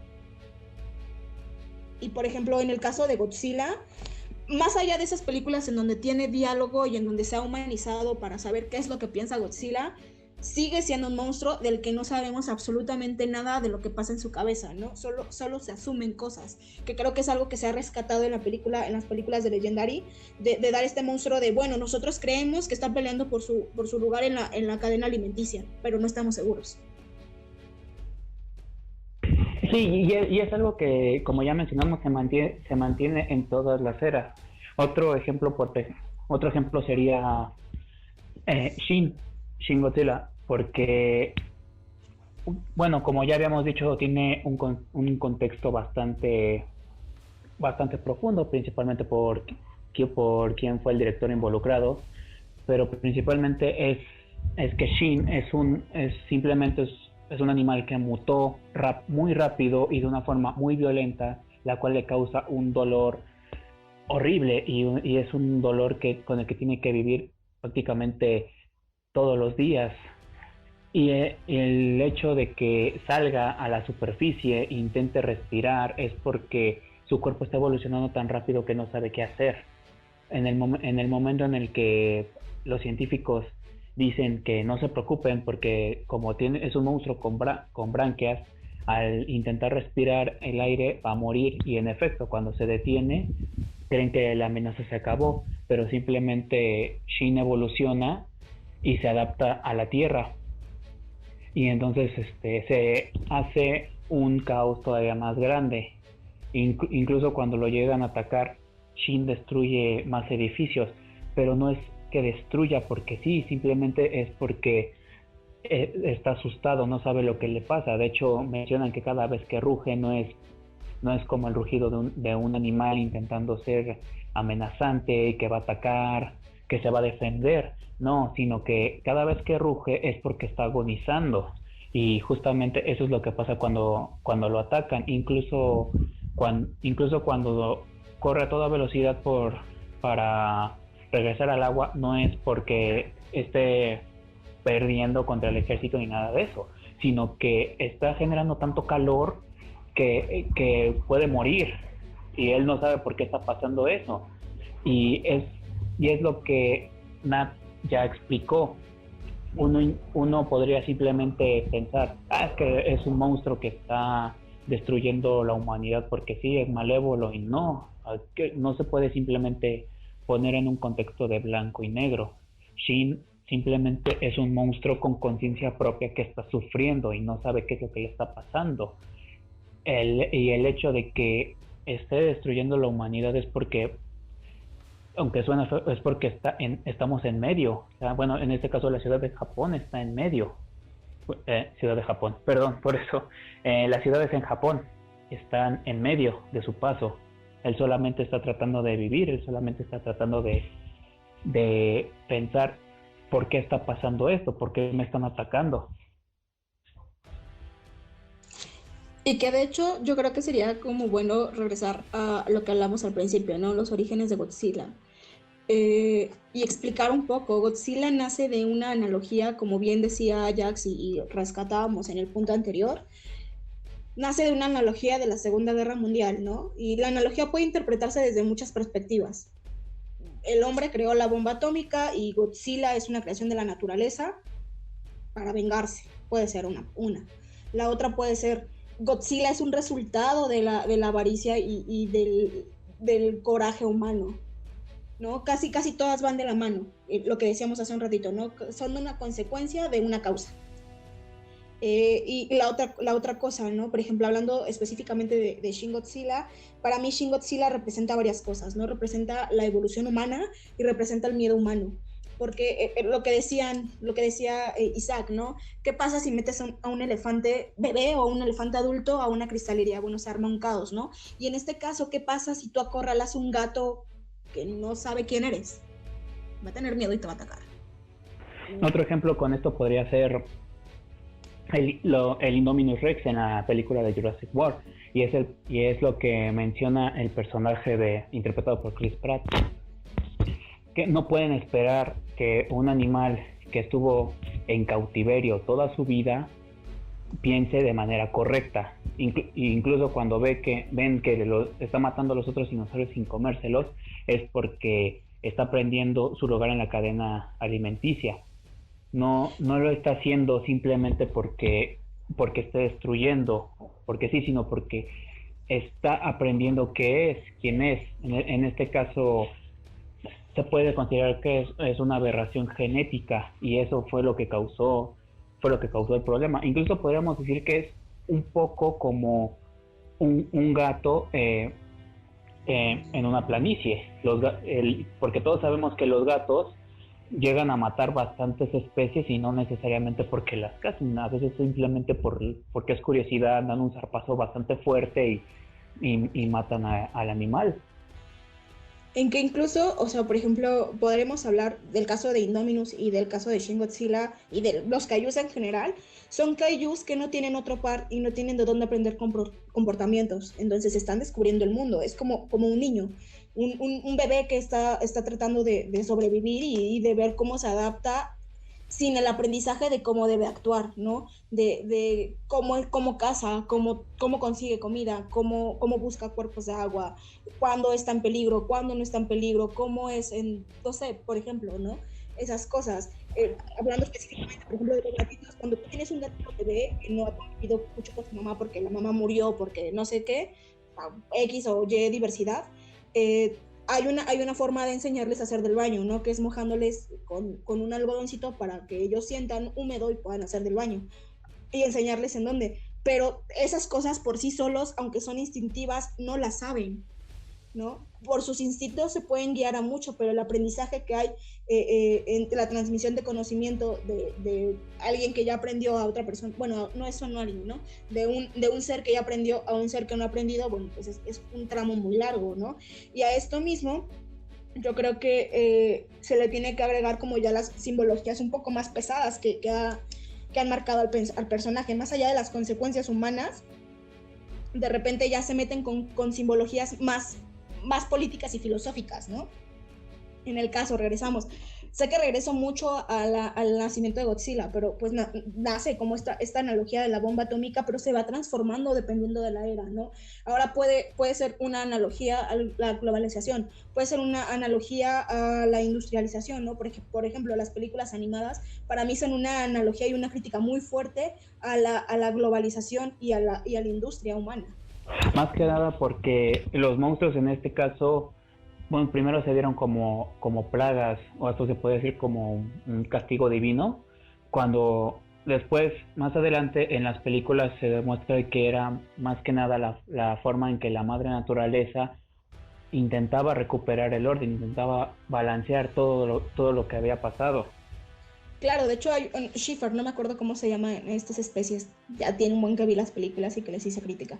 Y por ejemplo, en el caso de Godzilla, más allá de esas películas en donde tiene diálogo y en donde se ha humanizado para saber qué es lo que piensa Godzilla, sigue siendo un monstruo del que no sabemos absolutamente nada de lo que pasa en su cabeza, ¿no? Solo se asumen cosas, que creo que es algo que se ha rescatado en las películas de Legendary, de dar este monstruo de, bueno, nosotros creemos que está peleando por su lugar en la cadena alimenticia, pero no estamos seguros. Sí, y es algo que, como ya mencionamos, se mantiene en todas las eras. Otro ejemplo sería Shin Godzilla, porque, bueno, como ya habíamos dicho, tiene un contexto bastante profundo, principalmente por quién fue el director involucrado, pero principalmente es que Shin simplemente es un animal que mutó muy rápido y de una forma muy violenta, la cual le causa un dolor horrible, y es un dolor con el que tiene que vivir prácticamente todos los días. Y el hecho de que salga a la superficie e intente respirar es porque su cuerpo está evolucionando tan rápido que no sabe qué hacer. En el momento en el que los científicos dicen que no se preocupen porque como es un monstruo con branquias, al intentar respirar el aire va a morir, y en efecto cuando se detiene creen que la amenaza se acabó, pero simplemente Shin evoluciona y se adapta a la Tierra, y entonces se hace un caos todavía más grande. Incluso cuando lo llegan a atacar, Shin destruye más edificios, pero no es que destruya porque sí, simplemente es porque está asustado, no sabe lo que le pasa. De hecho, mencionan que cada vez que ruge no es como el rugido de un animal intentando ser amenazante, que va a atacar, que se va a defender. No, sino que cada vez que ruge es porque está agonizando. Y justamente eso es lo que pasa cuando lo atacan. Incluso cuando corre a toda velocidad para regresar al agua, no es porque esté perdiendo contra el ejército ni nada de eso, sino que está generando tanto calor que puede morir, y él no sabe por qué está pasando eso. Y es lo que Nat ya explicó. Uno podría simplemente pensar, es que es un monstruo que está destruyendo la humanidad porque sí, es malévolo, y no se puede simplemente poner en un contexto de blanco y negro. Shin simplemente es un monstruo con conciencia propia que está sufriendo y no sabe qué es lo que le está pasando. Y el hecho de que esté destruyendo la humanidad es porque, aunque suena feo, es porque estamos en medio. O sea, bueno, en este caso la ciudad de Japón está en medio. Ciudad de Japón, perdón, por eso. Las ciudades en Japón están en medio de su paso. Él solamente está tratando de vivir, él solamente está tratando de pensar por qué está pasando esto, por qué me están atacando. Y que de hecho yo creo que sería como bueno regresar a lo que hablamos al principio, ¿no? Los orígenes de Godzilla. Y explicar un poco. Godzilla nace de una analogía, como bien decía Ajax y rescatábamos en el punto anterior. Nace de una analogía de la Segunda Guerra Mundial, ¿no? Y la analogía puede interpretarse desde muchas perspectivas. El hombre creó la bomba atómica y Godzilla es una creación de la naturaleza para vengarse. Puede ser una. La otra puede ser, Godzilla es un resultado de la avaricia y del coraje humano, ¿no? Casi todas van de la mano, lo que decíamos hace un ratito, ¿no? Son una consecuencia de una causa. Y la otra cosa, ¿no? Por ejemplo, hablando específicamente de Shin Godzilla, para mí Shin Godzilla representa varias cosas, ¿no? Representa la evolución humana y representa el miedo humano. Porque lo que decía Isaac, ¿no? ¿Qué pasa si metes a un elefante bebé o a un elefante adulto a una cristalería? Bueno, se arma un caos, ¿no? Y en este caso, ¿qué pasa si tú acorralas a un gato que no sabe quién eres? Va a tener miedo y te va a atacar. Otro ejemplo con esto podría ser el Indominus Rex en la película de Jurassic World, y es lo que menciona el personaje interpretado por Chris Pratt, que no pueden esperar que un animal que estuvo en cautiverio toda su vida piense de manera correcta. Incluso cuando ven que está matando a los otros dinosaurios sin comérselos, es porque está aprendiendo su lugar en la cadena alimenticia. No lo está haciendo simplemente porque esté destruyendo, porque sí, sino porque está aprendiendo quién es. En este caso se puede considerar que es una aberración genética, y eso fue lo que causó el problema. Incluso podríamos decir que es un poco como un gato en una planicie, porque todos sabemos que los gatos llegan a matar bastantes especies, y no necesariamente porque las cazan, a veces simplemente porque es curiosidad, dan un zarpazo bastante fuerte y matan al animal. En que incluso, o sea, por ejemplo, podremos hablar del caso de Indominus y del caso de Shin Godzilla y de los kaijus en general. Son kaijus que no tienen otro par y no tienen de dónde aprender comportamientos. Entonces están descubriendo el mundo. Es como un niño, un bebé que está tratando de sobrevivir y de ver cómo se adapta sin el aprendizaje de cómo debe actuar, ¿no? De cómo caza, cómo consigue comida, cómo busca cuerpos de agua, cuándo está en peligro, cuándo no está en peligro, cómo es no sé, por ejemplo, ¿no? Esas cosas. Hablando específicamente, por ejemplo, de los gatitos, cuando tú tienes un gatito bebé que no ha convivido mucho con su mamá porque la mamá murió, porque no sé qué, X o Y diversidad, hay una forma de enseñarles a hacer del baño, ¿no? Que es mojándoles con un algodoncito para que ellos sientan húmedo y puedan hacer del baño. Y enseñarles en dónde. Pero esas cosas por sí solos, aunque son instintivas, no las saben, ¿no? Por sus instintos se pueden guiar a mucho, pero el aprendizaje que hay entre la transmisión de conocimiento de alguien que ya aprendió a otra persona, bueno, no es no alguien, ¿no? De un ser que ya aprendió a un ser que no ha aprendido, bueno, pues es un tramo muy largo, ¿no? Y a esto mismo, yo creo que se le tiene que agregar como ya las simbologías un poco más pesadas que han marcado al personaje, más allá de las consecuencias humanas, de repente ya se meten con simbologías más políticas y filosóficas, ¿no? En el caso, regresamos. Sé que regreso mucho al nacimiento de Godzilla, pero pues nace como esta analogía de la bomba atómica, pero se va transformando dependiendo de la era, ¿no? Ahora puede ser una analogía a la globalización, puede ser una analogía a la industrialización, ¿no? Por ejemplo, las películas animadas para mí son una analogía y una crítica muy fuerte a la globalización y a la industria humana. Más que nada porque los monstruos en este caso, bueno, primero se dieron como plagas, o esto se puede decir como un castigo divino, cuando después, más adelante en las películas se demuestra que era más que nada la forma en que la madre naturaleza intentaba recuperar el orden, intentaba balancear todo lo que había pasado. Claro, de hecho hay Schiffer, no me acuerdo cómo se llaman estas especies, ya tiene un buen que vi las películas y que les hice crítica.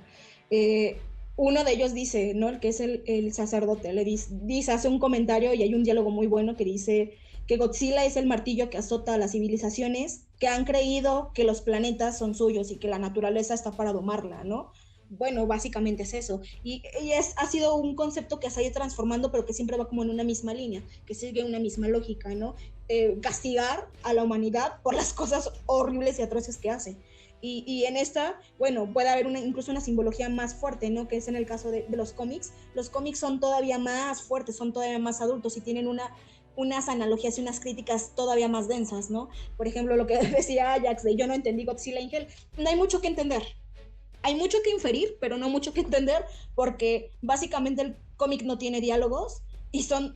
Uno de ellos dice, ¿no? El que es el sacerdote, le dice, hace un comentario y hay un diálogo muy bueno que dice que Godzilla es el martillo que azota a las civilizaciones que han creído que los planetas son suyos y que la naturaleza está para domarla, ¿no? Bueno, básicamente es eso. Y ha sido un concepto que se ha ido transformando, pero que siempre va como en una misma línea, que sigue una misma lógica, ¿no? Castigar a la humanidad por las cosas horribles y atroces que hace. Y en esta, bueno, puede haber incluso una simbología más fuerte, ¿no? Que es en el caso de los cómics. Los cómics son todavía más fuertes, son todavía más adultos y tienen unas analogías y unas críticas todavía más densas, ¿no? Por ejemplo, lo que decía Ajax de yo no entendí Godzilla Angel, no hay mucho que entender. Hay mucho que inferir, pero no mucho que entender, porque básicamente el cómic no tiene diálogos y son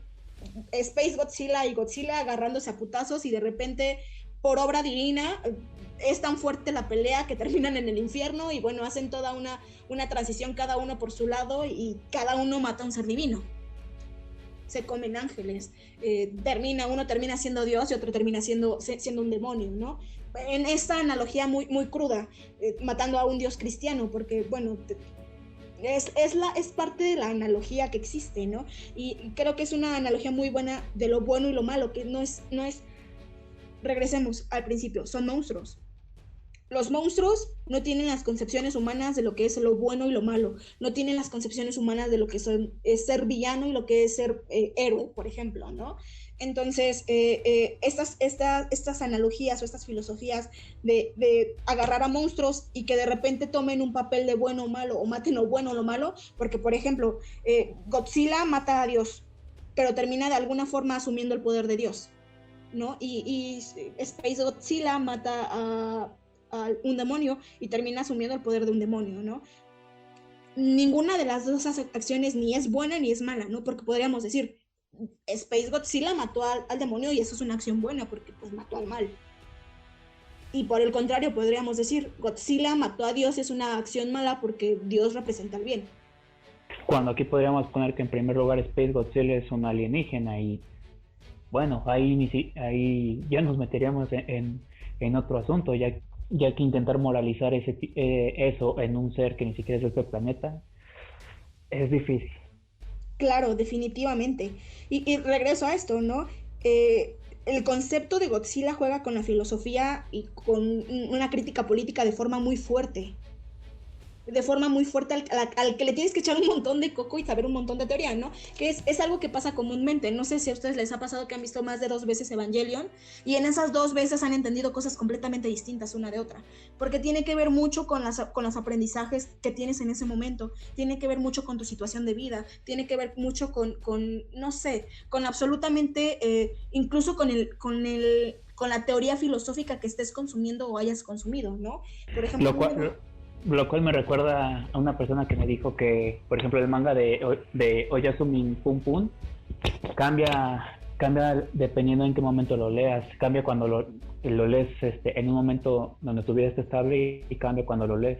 Space Godzilla y Godzilla agarrándose a putazos y de repente, por obra divina, es tan fuerte la pelea que terminan en el infierno y bueno, hacen toda una transición cada uno por su lado y cada uno mata a un ser divino. Se comen ángeles, uno termina siendo Dios y otro termina siendo un demonio, ¿no? En esta analogía muy, muy cruda, matando a un Dios cristiano, porque bueno, es parte de la analogía que existe, ¿no? Y creo que es una analogía muy buena de lo bueno y lo malo, que no es, regresemos al principio, son monstruos. Los monstruos no tienen las concepciones humanas de lo que es lo bueno y lo malo, no tienen las concepciones humanas de lo que es ser villano y lo que es ser héroe, por ejemplo, ¿no? Entonces, estas analogías o estas filosofías de agarrar a monstruos y que de repente tomen un papel de bueno o malo, o maten lo bueno o lo malo, porque, por ejemplo, Godzilla mata a Dios, pero termina de alguna forma asumiendo el poder de Dios, ¿no? Y Space Godzilla mata a un demonio y termina asumiendo el poder de un demonio, ¿no? Ninguna de las dos acciones ni es buena ni es mala, ¿no? Porque podríamos decir, Space Godzilla mató al demonio y eso es una acción buena porque pues mató al mal. Y por el contrario podríamos decir, Godzilla mató a Dios y es una acción mala porque Dios representa el bien. Cuando aquí podríamos poner que en primer lugar Space Godzilla es un alienígena y bueno, ahí ya nos meteríamos en otro asunto, ya que intentar moralizar eso en un ser que ni siquiera es de este planeta es difícil. Claro, definitivamente. Y regreso a esto, ¿no? El concepto de Godzilla juega con la filosofía y con una crítica política de forma muy fuerte. de forma muy fuerte al que le tienes que echar un montón de coco y saber un montón de teoría, ¿no? Que es algo que pasa comúnmente. No sé si a ustedes les ha pasado que han visto más de 2 veces Evangelion y en esas 2 veces han entendido cosas completamente distintas una de otra. Porque tiene que ver mucho con los aprendizajes que tienes en ese momento, tiene que ver mucho con tu situación de vida, tiene que ver mucho con no sé, con absolutamente, incluso con la teoría filosófica que estés consumiendo o hayas consumido, ¿no? Por ejemplo, Lo cual me recuerda a una persona que me dijo que, por ejemplo, el manga de Oyasumi Pum Pum cambia dependiendo en qué momento lo leas. Cambia cuando lo lees en un momento donde tu vida está estable y cambia cuando lo lees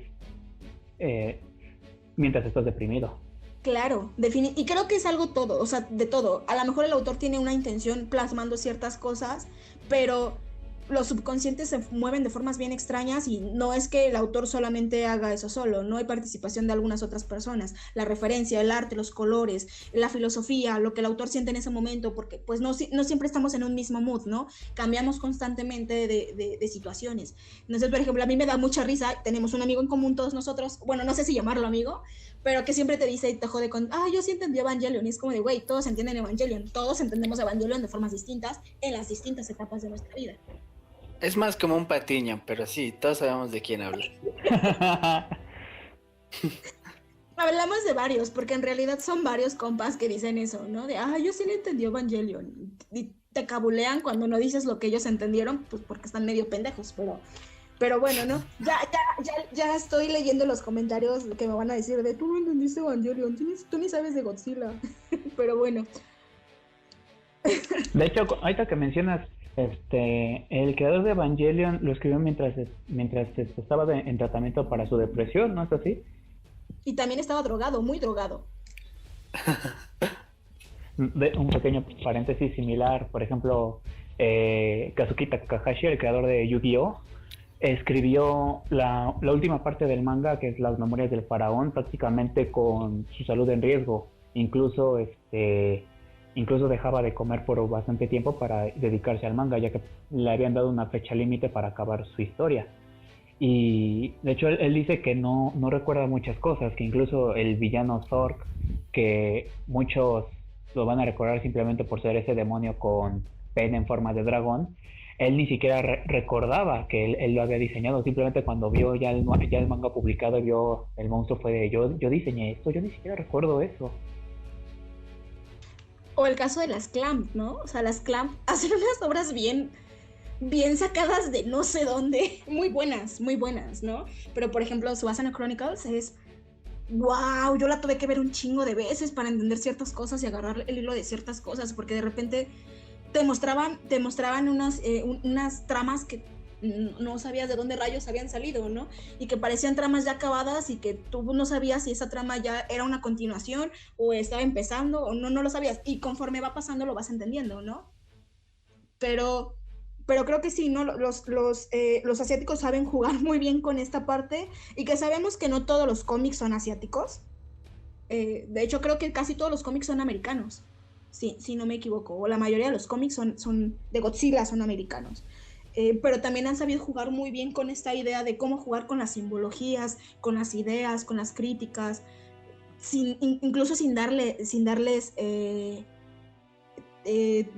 mientras estás deprimido. Claro, y creo que es algo todo, o sea, de todo. A lo mejor el autor tiene una intención plasmando ciertas cosas, pero los subconscientes se mueven de formas bien extrañas y no es que el autor solamente haga eso solo, no hay participación de algunas otras personas. La referencia, el arte, los colores, la filosofía, lo que el autor siente en ese momento, porque pues no siempre estamos en un mismo mood, ¿no? Cambiamos constantemente de situaciones. Entonces, por ejemplo, a mí me da mucha risa, tenemos un amigo en común todos nosotros, bueno, no sé si llamarlo amigo, pero que siempre te dice y te jode con, yo sí entendí Evangelion, y es como de, güey, todos entienden Evangelion, todos entendemos Evangelion de formas distintas en las distintas etapas de nuestra vida. Es más como un patiño, pero sí, todos sabemos de quién habla. Hablamos de varios, porque en realidad son varios compas que dicen eso, ¿no? De, yo sí le entendí Evangelion. Y te cabulean cuando no dices lo que ellos entendieron, pues porque están medio pendejos, pero bueno, ¿no? Ya estoy leyendo los comentarios que me van a decir de, tú no entendiste Evangelion, tú ni sabes de Godzilla. Pero bueno. De hecho, ahorita que mencionas, el creador de Evangelion lo escribió mientras estaba en tratamiento para su depresión, ¿no es así? Y también estaba drogado, muy drogado. Un pequeño paréntesis similar, por ejemplo, Kazuki Takahashi, el creador de Yu-Gi-Oh!, escribió la última parte del manga, que es Las Memorias del Faraón, prácticamente con su salud en riesgo. Incluso dejaba de comer por bastante tiempo para dedicarse al manga, ya que le habían dado una fecha límite para acabar su historia. Y de hecho él dice que no recuerda muchas cosas, que incluso el villano Zork, que muchos lo van a recordar simplemente por ser ese demonio con pene en forma de dragón, él ni siquiera recordaba que él lo había diseñado. Simplemente cuando vio ya el manga publicado, vio el monstruo, fue de yo diseñé esto, yo ni siquiera recuerdo eso. O el caso de las Clamp, ¿no? O sea, las Clamp hacen unas obras bien sacadas de no sé dónde, muy buenas, ¿no? Pero por ejemplo, Suasana Chronicles es, wow, yo la tuve que ver un chingo de veces para entender ciertas cosas y agarrar el hilo de ciertas cosas, porque de repente te mostraban unas tramas que no sabías de dónde rayos habían salido, ¿no? Y que parecían tramas ya acabadas y que tú no sabías si esa trama ya era una continuación o estaba empezando o no lo sabías. Y conforme va pasando lo vas entendiendo, ¿no? Pero creo que sí, ¿no? Los asiáticos saben jugar muy bien con esta parte y que sabemos que no todos los cómics son asiáticos. De hecho, creo que casi todos los cómics son americanos, si no me equivoco. O la mayoría de los cómics son de Godzilla, son americanos. Pero también han sabido jugar muy bien con esta idea de cómo jugar con las simbologías, con las ideas, con las críticas, incluso sin darles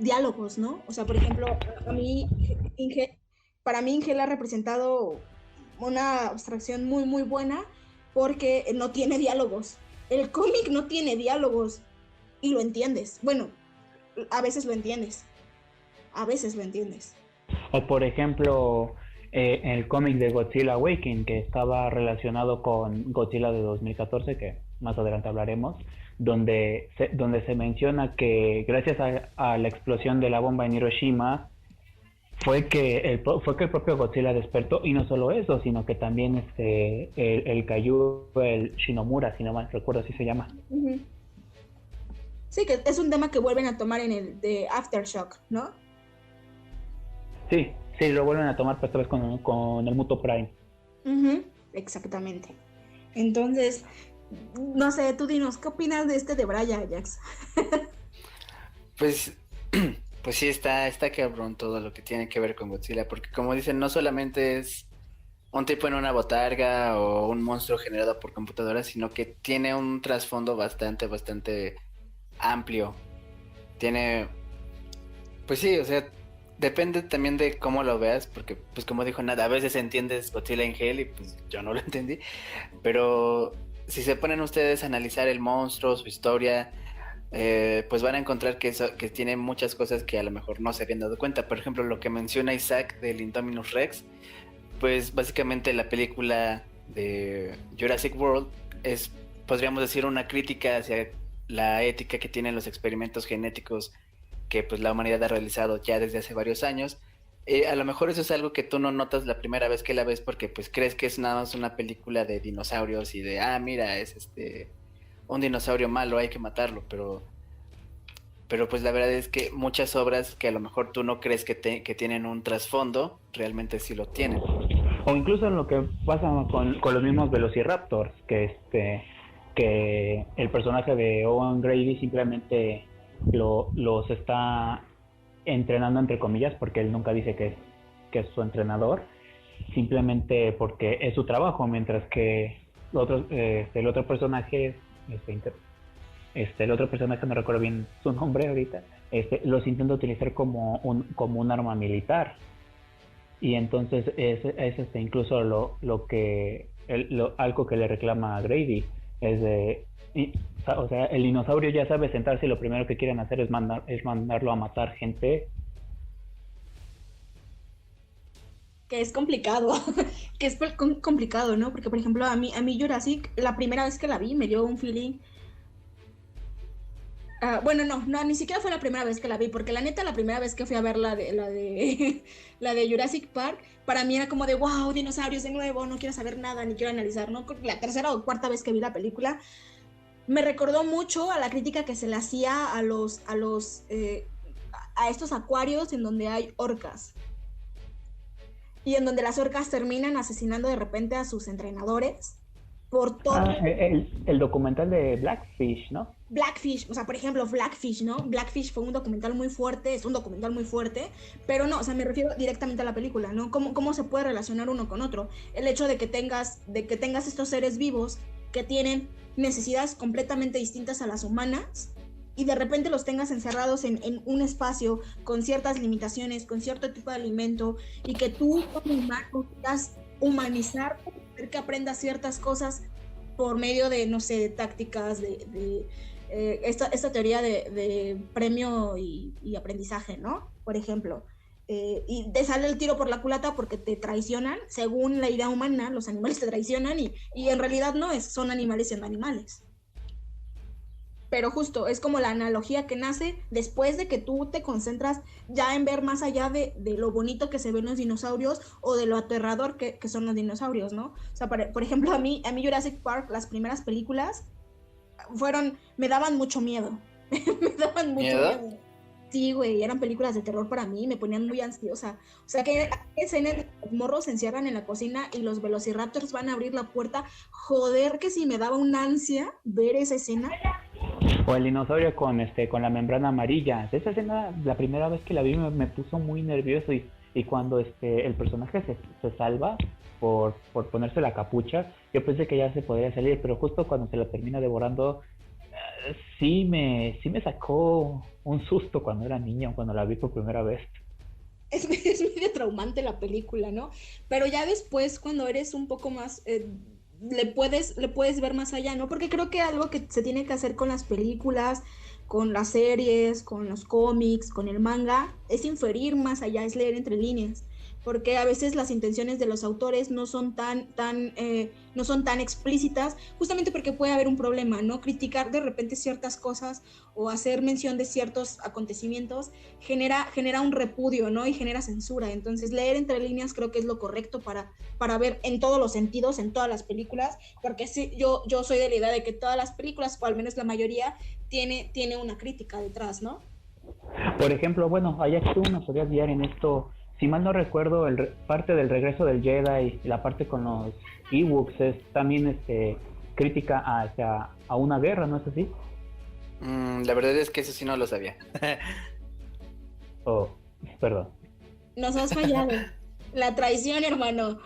diálogos, ¿no? O sea, por ejemplo, para mí Ingel ha representado una abstracción muy, muy buena porque no tiene diálogos. El cómic no tiene diálogos y lo entiendes. Bueno, a veces lo entiendes. O por ejemplo, el cómic de Godzilla Awakening, que estaba relacionado con Godzilla de 2014, que más adelante hablaremos, donde se menciona que gracias a la explosión de la bomba en Hiroshima fue que el propio Godzilla despertó, y no solo eso, sino que también el Kaiju, el Shinomura, si no mal recuerdo así se llama. Uh-huh. Sí, que es un tema que vuelven a tomar en el de Aftershock, ¿no? Sí, lo vuelven a tomar, pero esta vez con el Muto Prime. Uh-huh, exactamente. Entonces, no sé, tú dinos, ¿qué opinas de Debraya, Ajax? Pues sí, está cabrón todo lo que tiene que ver con Godzilla, porque como dicen, no solamente es un tipo en una botarga o un monstruo generado por computadora, sino que tiene un trasfondo bastante amplio. Tiene, pues sí, o sea, depende también de cómo lo veas, porque pues como dijo Nada, a veces entiendes Godzilla en Hell y pues yo no lo entendí, pero si se ponen ustedes a analizar el monstruo, su historia, pues van a encontrar que tiene muchas cosas que a lo mejor no se habían dado cuenta. Por ejemplo, lo que menciona Isaac del Indominus Rex, pues básicamente la película de Jurassic World es, podríamos decir, una crítica hacia la ética que tienen los experimentos genéticos que pues la humanidad ha realizado ya desde hace varios años. A lo mejor eso es algo que tú no notas la primera vez que la ves porque pues crees que es nada más una película de dinosaurios y de, mira, es un dinosaurio malo, hay que matarlo, pero pues la verdad es que muchas obras que a lo mejor tú no crees que tienen un trasfondo, realmente sí lo tienen. O incluso en lo que pasa con los mismos Velociraptors, que el personaje de Owen Grady simplemente los está entrenando entre comillas, porque él nunca dice que es su entrenador, simplemente porque es su trabajo, mientras que el otro personaje, el otro personaje, no recuerdo bien su nombre ahorita, los intenta utilizar como un arma militar. Y entonces es incluso algo que le reclama a Grady, es de, o sea, el dinosaurio ya sabe sentarse y lo primero que quieren hacer es mandarlo a matar gente. Que es complicado, que es complicado, ¿no? Porque, por ejemplo, a mí Jurassic, la primera vez que la vi, me dio un feeling... bueno, no, ni siquiera fue la primera vez que la vi, porque la neta, la primera vez que fui a ver la de Jurassic Park, para mí era como de, wow, dinosaurios de nuevo, no quiero saber nada, ni quiero analizar, ¿no? La tercera o cuarta vez que vi la película, me recordó mucho a la crítica que se le hacía a estos acuarios en donde hay orcas. Y en donde las orcas terminan asesinando de repente a sus entrenadores por todo. El documental de Blackfish, ¿no? Blackfish, o sea, por ejemplo, Blackfish, ¿no? Blackfish fue un documental muy fuerte, es un documental muy fuerte, pero no, o sea, me refiero directamente a la película, ¿no? ¿Cómo se puede relacionar uno con otro? El hecho de que tengas estos seres vivos que tienen necesidades completamente distintas a las humanas y de repente los tengas encerrados en un espacio con ciertas limitaciones, con cierto tipo de alimento, y que tú como humano quieras humanizar, hacer que aprendas ciertas cosas por medio de, no sé, de tácticas, esta teoría de premio y aprendizaje, ¿no? Por ejemplo. Y te sale el tiro por la culata porque te traicionan, según la idea humana, los animales te traicionan y en realidad no son animales siendo animales. Pero justo, es como la analogía que nace después de que tú te concentras ya en ver más allá de lo bonito que se ven los dinosaurios o de lo aterrador que son los dinosaurios, ¿no? O sea, por ejemplo, a mí Jurassic Park, las primeras películas me daban mucho miedo. Me daban mucho miedo. Sí, güey, eran películas de terror para mí, me ponían muy ansiosa. O sea, que escenas de los morros se encierran en la cocina y los velociraptors van a abrir la puerta. Joder, que sí me daba una ansia ver esa escena. O el dinosaurio con la membrana amarilla. Esa escena, la primera vez que la vi me puso muy nervioso y cuando el personaje se salva por ponerse la capucha, yo pensé que ya se podría salir, pero justo cuando se la termina devorando, sí me sacó un susto cuando era niño, cuando la vi por primera vez. Es medio traumante la película, ¿no? Pero ya después, cuando eres un poco más... le puedes ver más allá, ¿no? Porque creo que algo que se tiene que hacer con las películas, con las series, con los cómics, con el manga, es inferir más allá, es leer entre líneas. Porque a veces las intenciones de los autores no son tan explícitas, justamente porque puede haber un problema, ¿no? Criticar de repente ciertas cosas o hacer mención de ciertos acontecimientos genera un repudio, ¿no? Y genera censura. Entonces, leer entre líneas creo que es lo correcto para ver en todos los sentidos, en todas las películas, porque sí, yo soy de la idea de que todas las películas, o al menos la mayoría, tiene una crítica detrás, ¿no? Por ejemplo, bueno, allá tú nos podrías guiar en esto. Si mal no recuerdo, parte del regreso del Jedi y la parte con los Ewoks es también crítica a una guerra, ¿no es así? La verdad es que eso sí no lo sabía. Oh, perdón. Nos has fallado. La traición, hermano.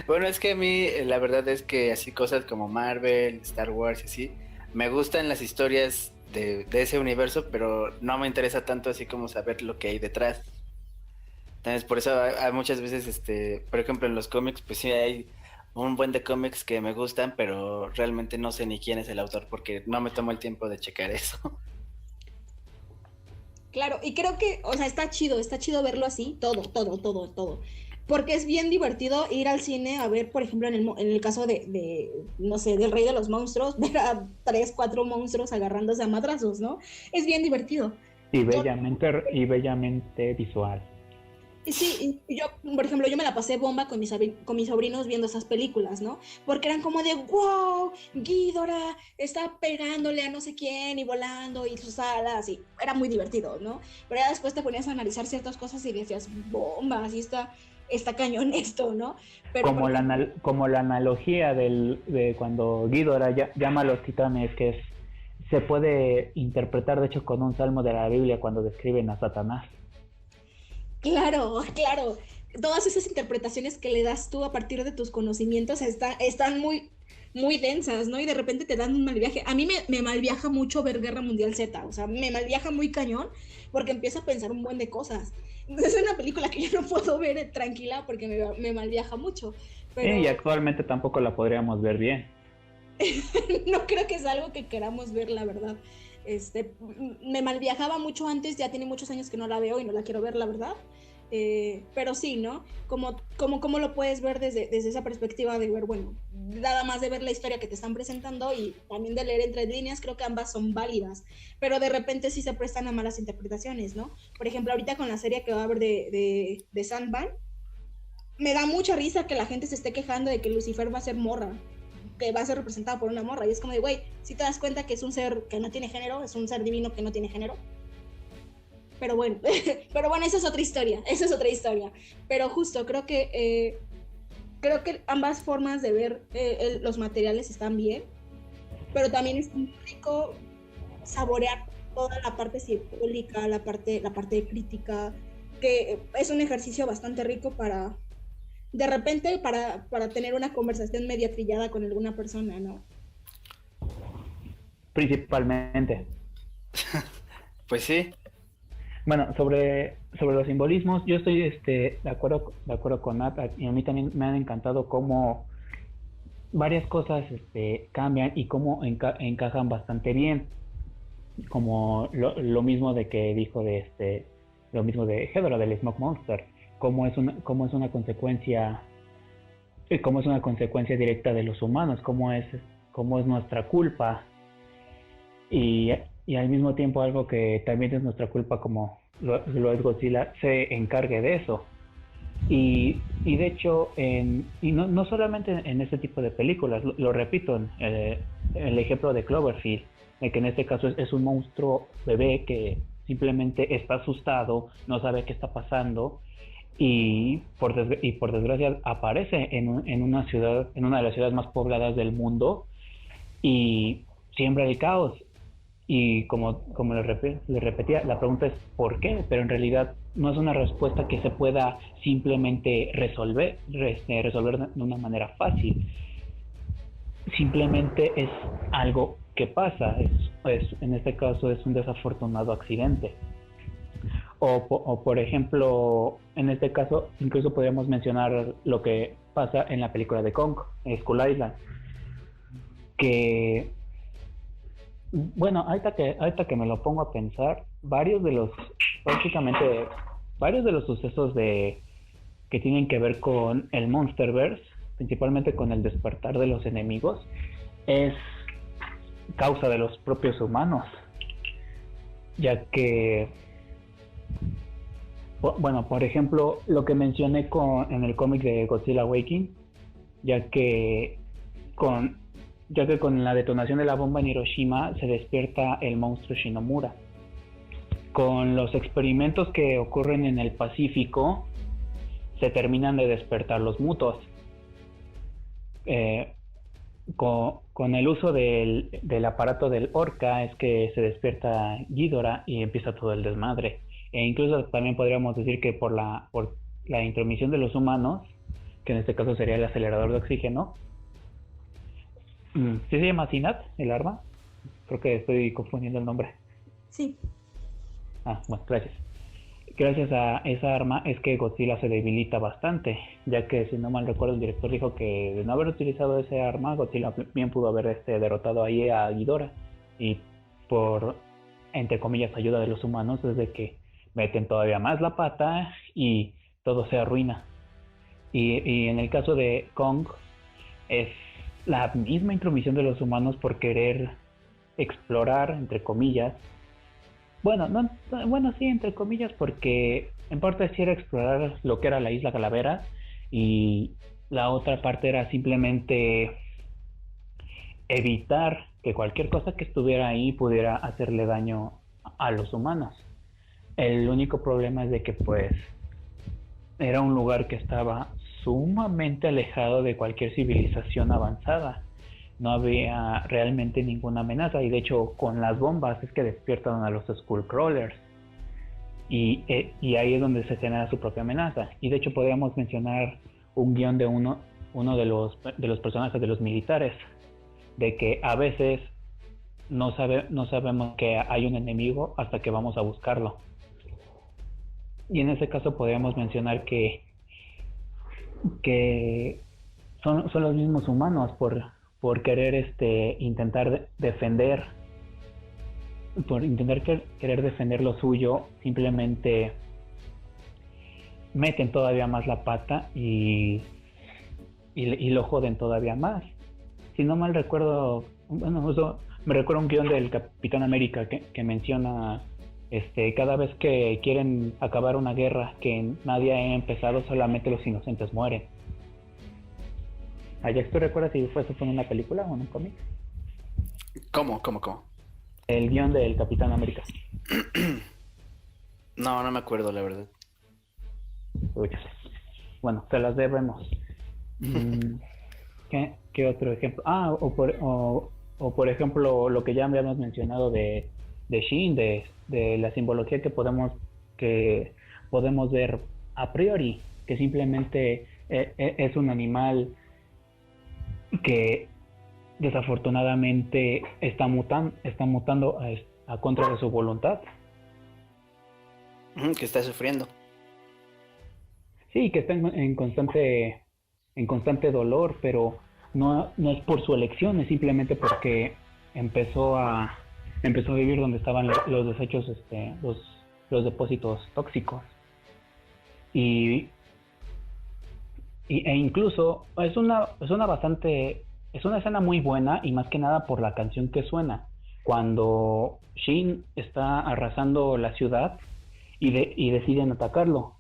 Bueno, es que a mí la verdad es que así cosas como Marvel, Star Wars y así, me gustan las historias de ese universo, pero no me interesa tanto así como saber lo que hay detrás. Entonces, por eso hay muchas veces, por ejemplo, en los cómics, pues sí hay un buen de cómics que me gustan, pero realmente no sé ni quién es el autor porque no me tomo el tiempo de checar eso. Claro, y creo que, o sea, está chido verlo así, todo. Porque es bien divertido ir al cine a ver, por ejemplo, en el caso no sé, del Rey de los Monstruos, ver a 3, 4 monstruos agarrándose a madrazos, ¿no? Es bien divertido. Y bellamente visual. Y sí, y yo, por ejemplo, yo me la pasé bomba con mis sobrinos viendo esas películas, ¿no? Porque eran como de, wow, Ghidorah está pegándole a no sé quién y volando y sus alas, y era muy divertido, ¿no? Pero ya después te ponías a analizar ciertas cosas y decías, bomba, así está cañón esto, ¿no? Pero Como la analogía de cuando Ghidorah llama a los titanes, se puede interpretar de hecho con un salmo de la Biblia cuando describen a Satanás. Claro. Todas esas interpretaciones que le das tú a partir de tus conocimientos están muy, muy densas, ¿no? Y de repente te dan un mal viaje. A mí me malviaja mucho ver Guerra Mundial Z, o sea, me malviaja muy cañón porque empiezo a pensar un buen de cosas. Es una película que yo no puedo ver tranquila porque me malviaja mucho. Pero Y actualmente tampoco la podríamos ver bien. no creo que es algo que queramos ver, la verdad. Me malviajaba mucho antes, ya tiene muchos años que no la veo y no la quiero ver, la verdad. Pero sí, ¿no? ¿Cómo lo puedes ver desde esa perspectiva de ver, bueno, nada más de ver la historia que te están presentando y también de leer entre líneas? Creo que ambas son válidas, pero de repente sí se prestan a malas interpretaciones, ¿no? Por ejemplo, ahorita con la serie que va a haber de Sandman, me da mucha risa que la gente se esté quejando de que Lucifer va a ser morra, que va a ser representado por una morra, y es como de, güey, si te das cuenta que es un ser que no tiene género, es un ser divino que no tiene género. Pero bueno, esa es otra historia. Pero justo, creo que ambas formas de ver los materiales están bien, pero también es muy rico saborear toda la parte simbólica, la parte de crítica, que es un ejercicio bastante rico para, de repente, para tener una conversación media trillada con alguna persona, ¿no? Principalmente. Pues sí. Bueno, sobre los simbolismos, yo estoy de acuerdo con Nat, y a mí también me han encantado cómo varias cosas cambian y cómo encajan bastante bien, como lo mismo de que dijo lo mismo de Ghidorah, del Smoke Monster, cómo es una consecuencia directa de los humanos, cómo es nuestra culpa, y al mismo tiempo algo que también es nuestra culpa, como lo es Godzilla, se encargue de eso. Y de hecho, y no solamente en este tipo de películas, lo repito, el ejemplo de Cloverfield, que en este caso es un monstruo bebé que simplemente está asustado, no sabe qué está pasando, y por desgracia aparece en una ciudad, en una de las ciudades más pobladas del mundo, y siembra el caos. Y como le repetía, la pregunta es ¿por qué? Pero en realidad no es una respuesta que se pueda simplemente resolver de una manera fácil. Simplemente es algo que pasa, en este caso es un desafortunado accidente. O por ejemplo, en este caso incluso podríamos mencionar lo que pasa en la película de Kong, Skull Island, que bueno, ahorita que me lo pongo a pensar, varios de los sucesos que tienen que ver con el Monsterverse, principalmente con el despertar de los enemigos, es causa de los propios humanos, ya que, bueno, por ejemplo, lo que mencioné en el cómic de Godzilla Awakening, ya que con la detonación de la bomba en Hiroshima se despierta el monstruo Shinomura. Con los experimentos que ocurren en el Pacífico, se terminan de despertar los mutos. Con el uso del aparato del Orca es que se despierta Ghidorah y empieza todo el desmadre. E incluso también podríamos decir que por la intromisión de los humanos, que en este caso sería el acelerador de oxígeno. ¿Sí se llama Sinat, el arma? Creo que estoy confundiendo el nombre. Sí. Bueno, gracias. Gracias a esa arma es que Godzilla se debilita bastante, ya que si no mal recuerdo el director dijo que de no haber utilizado ese arma, Godzilla bien pudo haber derrotado ahí a Ghidorah, y por, entre comillas, ayuda de los humanos es de que meten todavía más la pata y todo se arruina. Y en el caso de Kong es la misma intromisión de los humanos por querer explorar, entre comillas. Bueno, sí, entre comillas, porque en parte sí era explorar lo que era la isla Calavera, y la otra parte era simplemente evitar que cualquier cosa que estuviera ahí pudiera hacerle daño a los humanos. El único problema es de que pues era un lugar que estaba sumamente alejado de cualquier civilización avanzada. No había realmente ninguna amenaza, y de hecho con las bombas es que despiertan a los Skullcrawlers, y ahí es donde se genera su propia amenaza. Y de hecho podríamos mencionar un guión de uno de los personajes de los militares, de que a veces no sabemos que hay un enemigo hasta que vamos a buscarlo. Y en ese caso podríamos mencionar que son los mismos humanos por querer intentar defender querer defender lo suyo, simplemente meten todavía más la pata y lo joden todavía más. Si no mal recuerdo, me recuerdo un guión del Capitán América que menciona cada vez que quieren acabar una guerra que nadie ha empezado, solamente los inocentes mueren. Ajax, ¿tú recuerdas si eso fue en una película o en un cómic? ¿Cómo? El guión del Capitán América. No me acuerdo, la verdad. Bueno, te las debemos. ¿Qué otro ejemplo? O por ejemplo, lo que ya habíamos mencionado de Shin, de la simbología que podemos ver a priori, que simplemente es un animal que desafortunadamente está mutando a contra de su voluntad. Que está sufriendo. Sí, que está en constante dolor, pero no es por su elección, es simplemente porque empezó a vivir donde estaban los desechos, los depósitos tóxicos. E incluso es una escena muy buena, y más que nada por la canción que suena cuando Shin está arrasando la ciudad y deciden atacarlo.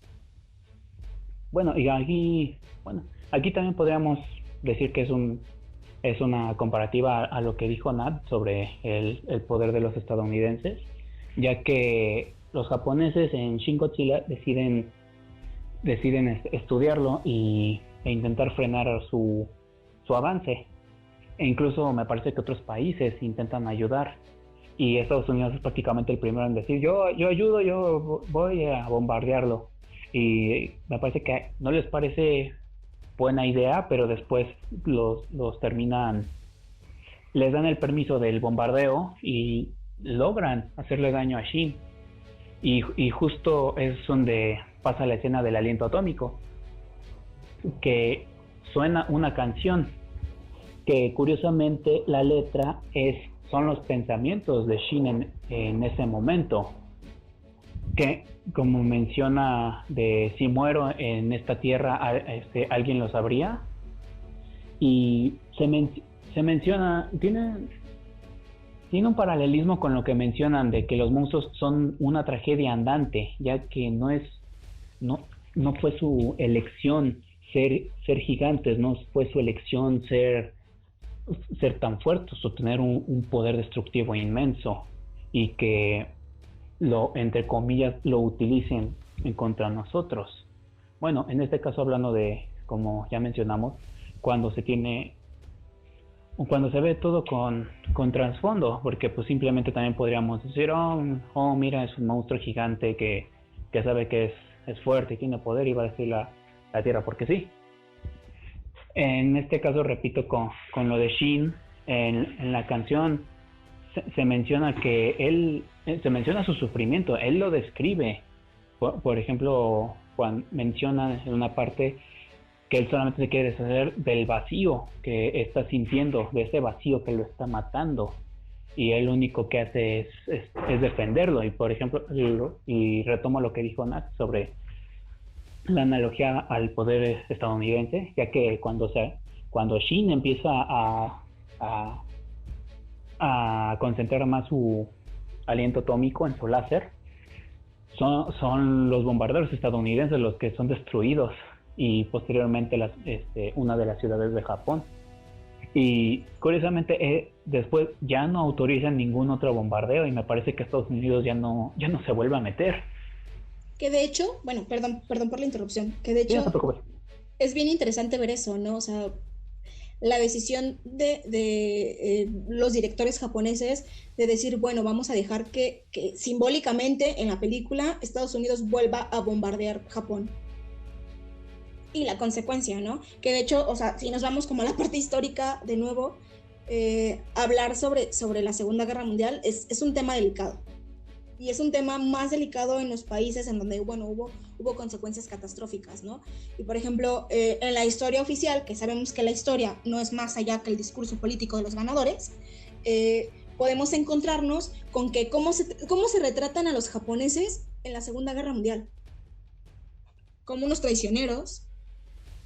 Aquí también podríamos decir que es una comparativa a lo que dijo Nat sobre el poder de los estadounidenses, ya que los japoneses en Shin Godzilla deciden estudiarlo e intentar frenar su avance. E incluso me parece que otros países intentan ayudar, y Estados Unidos es prácticamente el primero en decir yo ayudo, yo voy a bombardearlo, y me parece que no les parece buena idea, pero después los terminan, les dan el permiso del bombardeo y logran hacerle daño a Shin, y justo es donde pasa la escena del aliento atómico, que suena una canción que curiosamente la letra son los pensamientos de Shin en ese momento, que como menciona de si muero en esta tierra, alguien lo sabría, y se menciona, tiene un paralelismo con lo que mencionan de que los monstruos son una tragedia andante, ya que no fue su elección ser gigantes, no fue su elección ser tan fuertes o tener un poder destructivo inmenso, y que entre comillas lo utilicen en contra de nosotros. Bueno, en este caso hablando de, como ya mencionamos, cuando se ve todo con trasfondo, porque pues simplemente también podríamos decir, mira, es un monstruo gigante que sabe que es fuerte y tiene poder y va a destruir la Tierra porque sí. En este caso, repito, con lo de Shin, en la canción se menciona que se menciona su sufrimiento, él lo describe. Por ejemplo, cuando menciona en una parte que él solamente se quiere deshacer del vacío que está sintiendo, de ese vacío que lo está matando, y él lo único que hace es defenderlo. Y por ejemplo, y retomo lo que dijo Nat sobre la analogía al poder estadounidense, ya que cuando Shin empieza a concentrar más su aliento atómico en su láser, son los bombarderos estadounidenses los que son destruidos, y posteriormente una de las ciudades de Japón. Y curiosamente después ya no autorizan ningún otro bombardeo, y me parece que Estados Unidos ya no se vuelve a meter. Que de hecho, bueno, perdón por la interrupción, que de hecho es bien interesante ver eso, ¿no? O sea, la decisión de los directores japoneses de decir, bueno, vamos a dejar que simbólicamente en la película Estados Unidos vuelva a bombardear Japón. Y la consecuencia, ¿no? Que de hecho, o sea, si nos vamos como a la parte histórica de nuevo, hablar sobre la Segunda Guerra Mundial es un tema delicado. Y es un tema más delicado en los países en donde, bueno, hubo consecuencias catastróficas, ¿no? Y por ejemplo, en la historia oficial, que sabemos que la historia no es más allá que el discurso político de los ganadores, podemos encontrarnos con que cómo se retratan a los japoneses en la Segunda Guerra Mundial. Como unos traicioneros,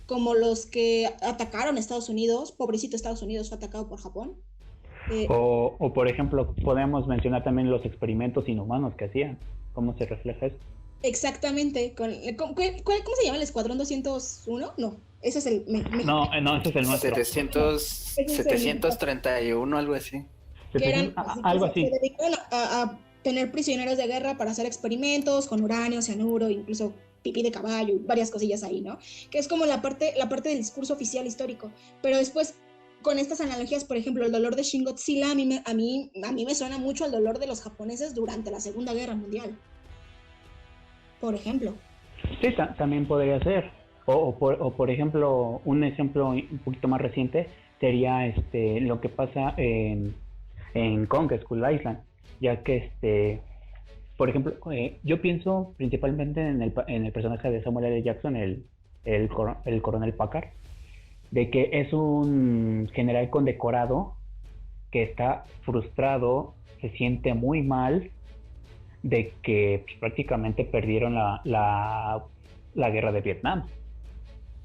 como los que atacaron a Estados Unidos. Pobrecito Estados Unidos fue atacado por Japón. O por ejemplo, podemos mencionar también los experimentos inhumanos que hacían. ¿Cómo se refleja eso? Exactamente. ¿Cómo se llama el Escuadrón 201? No, ese es el... No, ese es el nuestro. 731, algo así. Algo así. Se dedicaron a tener prisioneros de guerra para hacer experimentos con uranio, cianuro, incluso pipí de caballo, varias cosillas ahí, ¿no? Que es como la parte del discurso oficial histórico. Pero después, con estas analogías, por ejemplo, el dolor de Shin Godzilla a mí me suena mucho al dolor de los japoneses durante la Segunda Guerra Mundial. Por ejemplo. Sí, también podría ser. O por ejemplo, un ejemplo un poquito más reciente sería lo que pasa en Kong Skull Island, ya que por ejemplo, yo pienso principalmente en el personaje de Samuel L. Jackson, el coronel Packard, de que es un general condecorado que está frustrado, se siente muy mal de que prácticamente perdieron la guerra de Vietnam.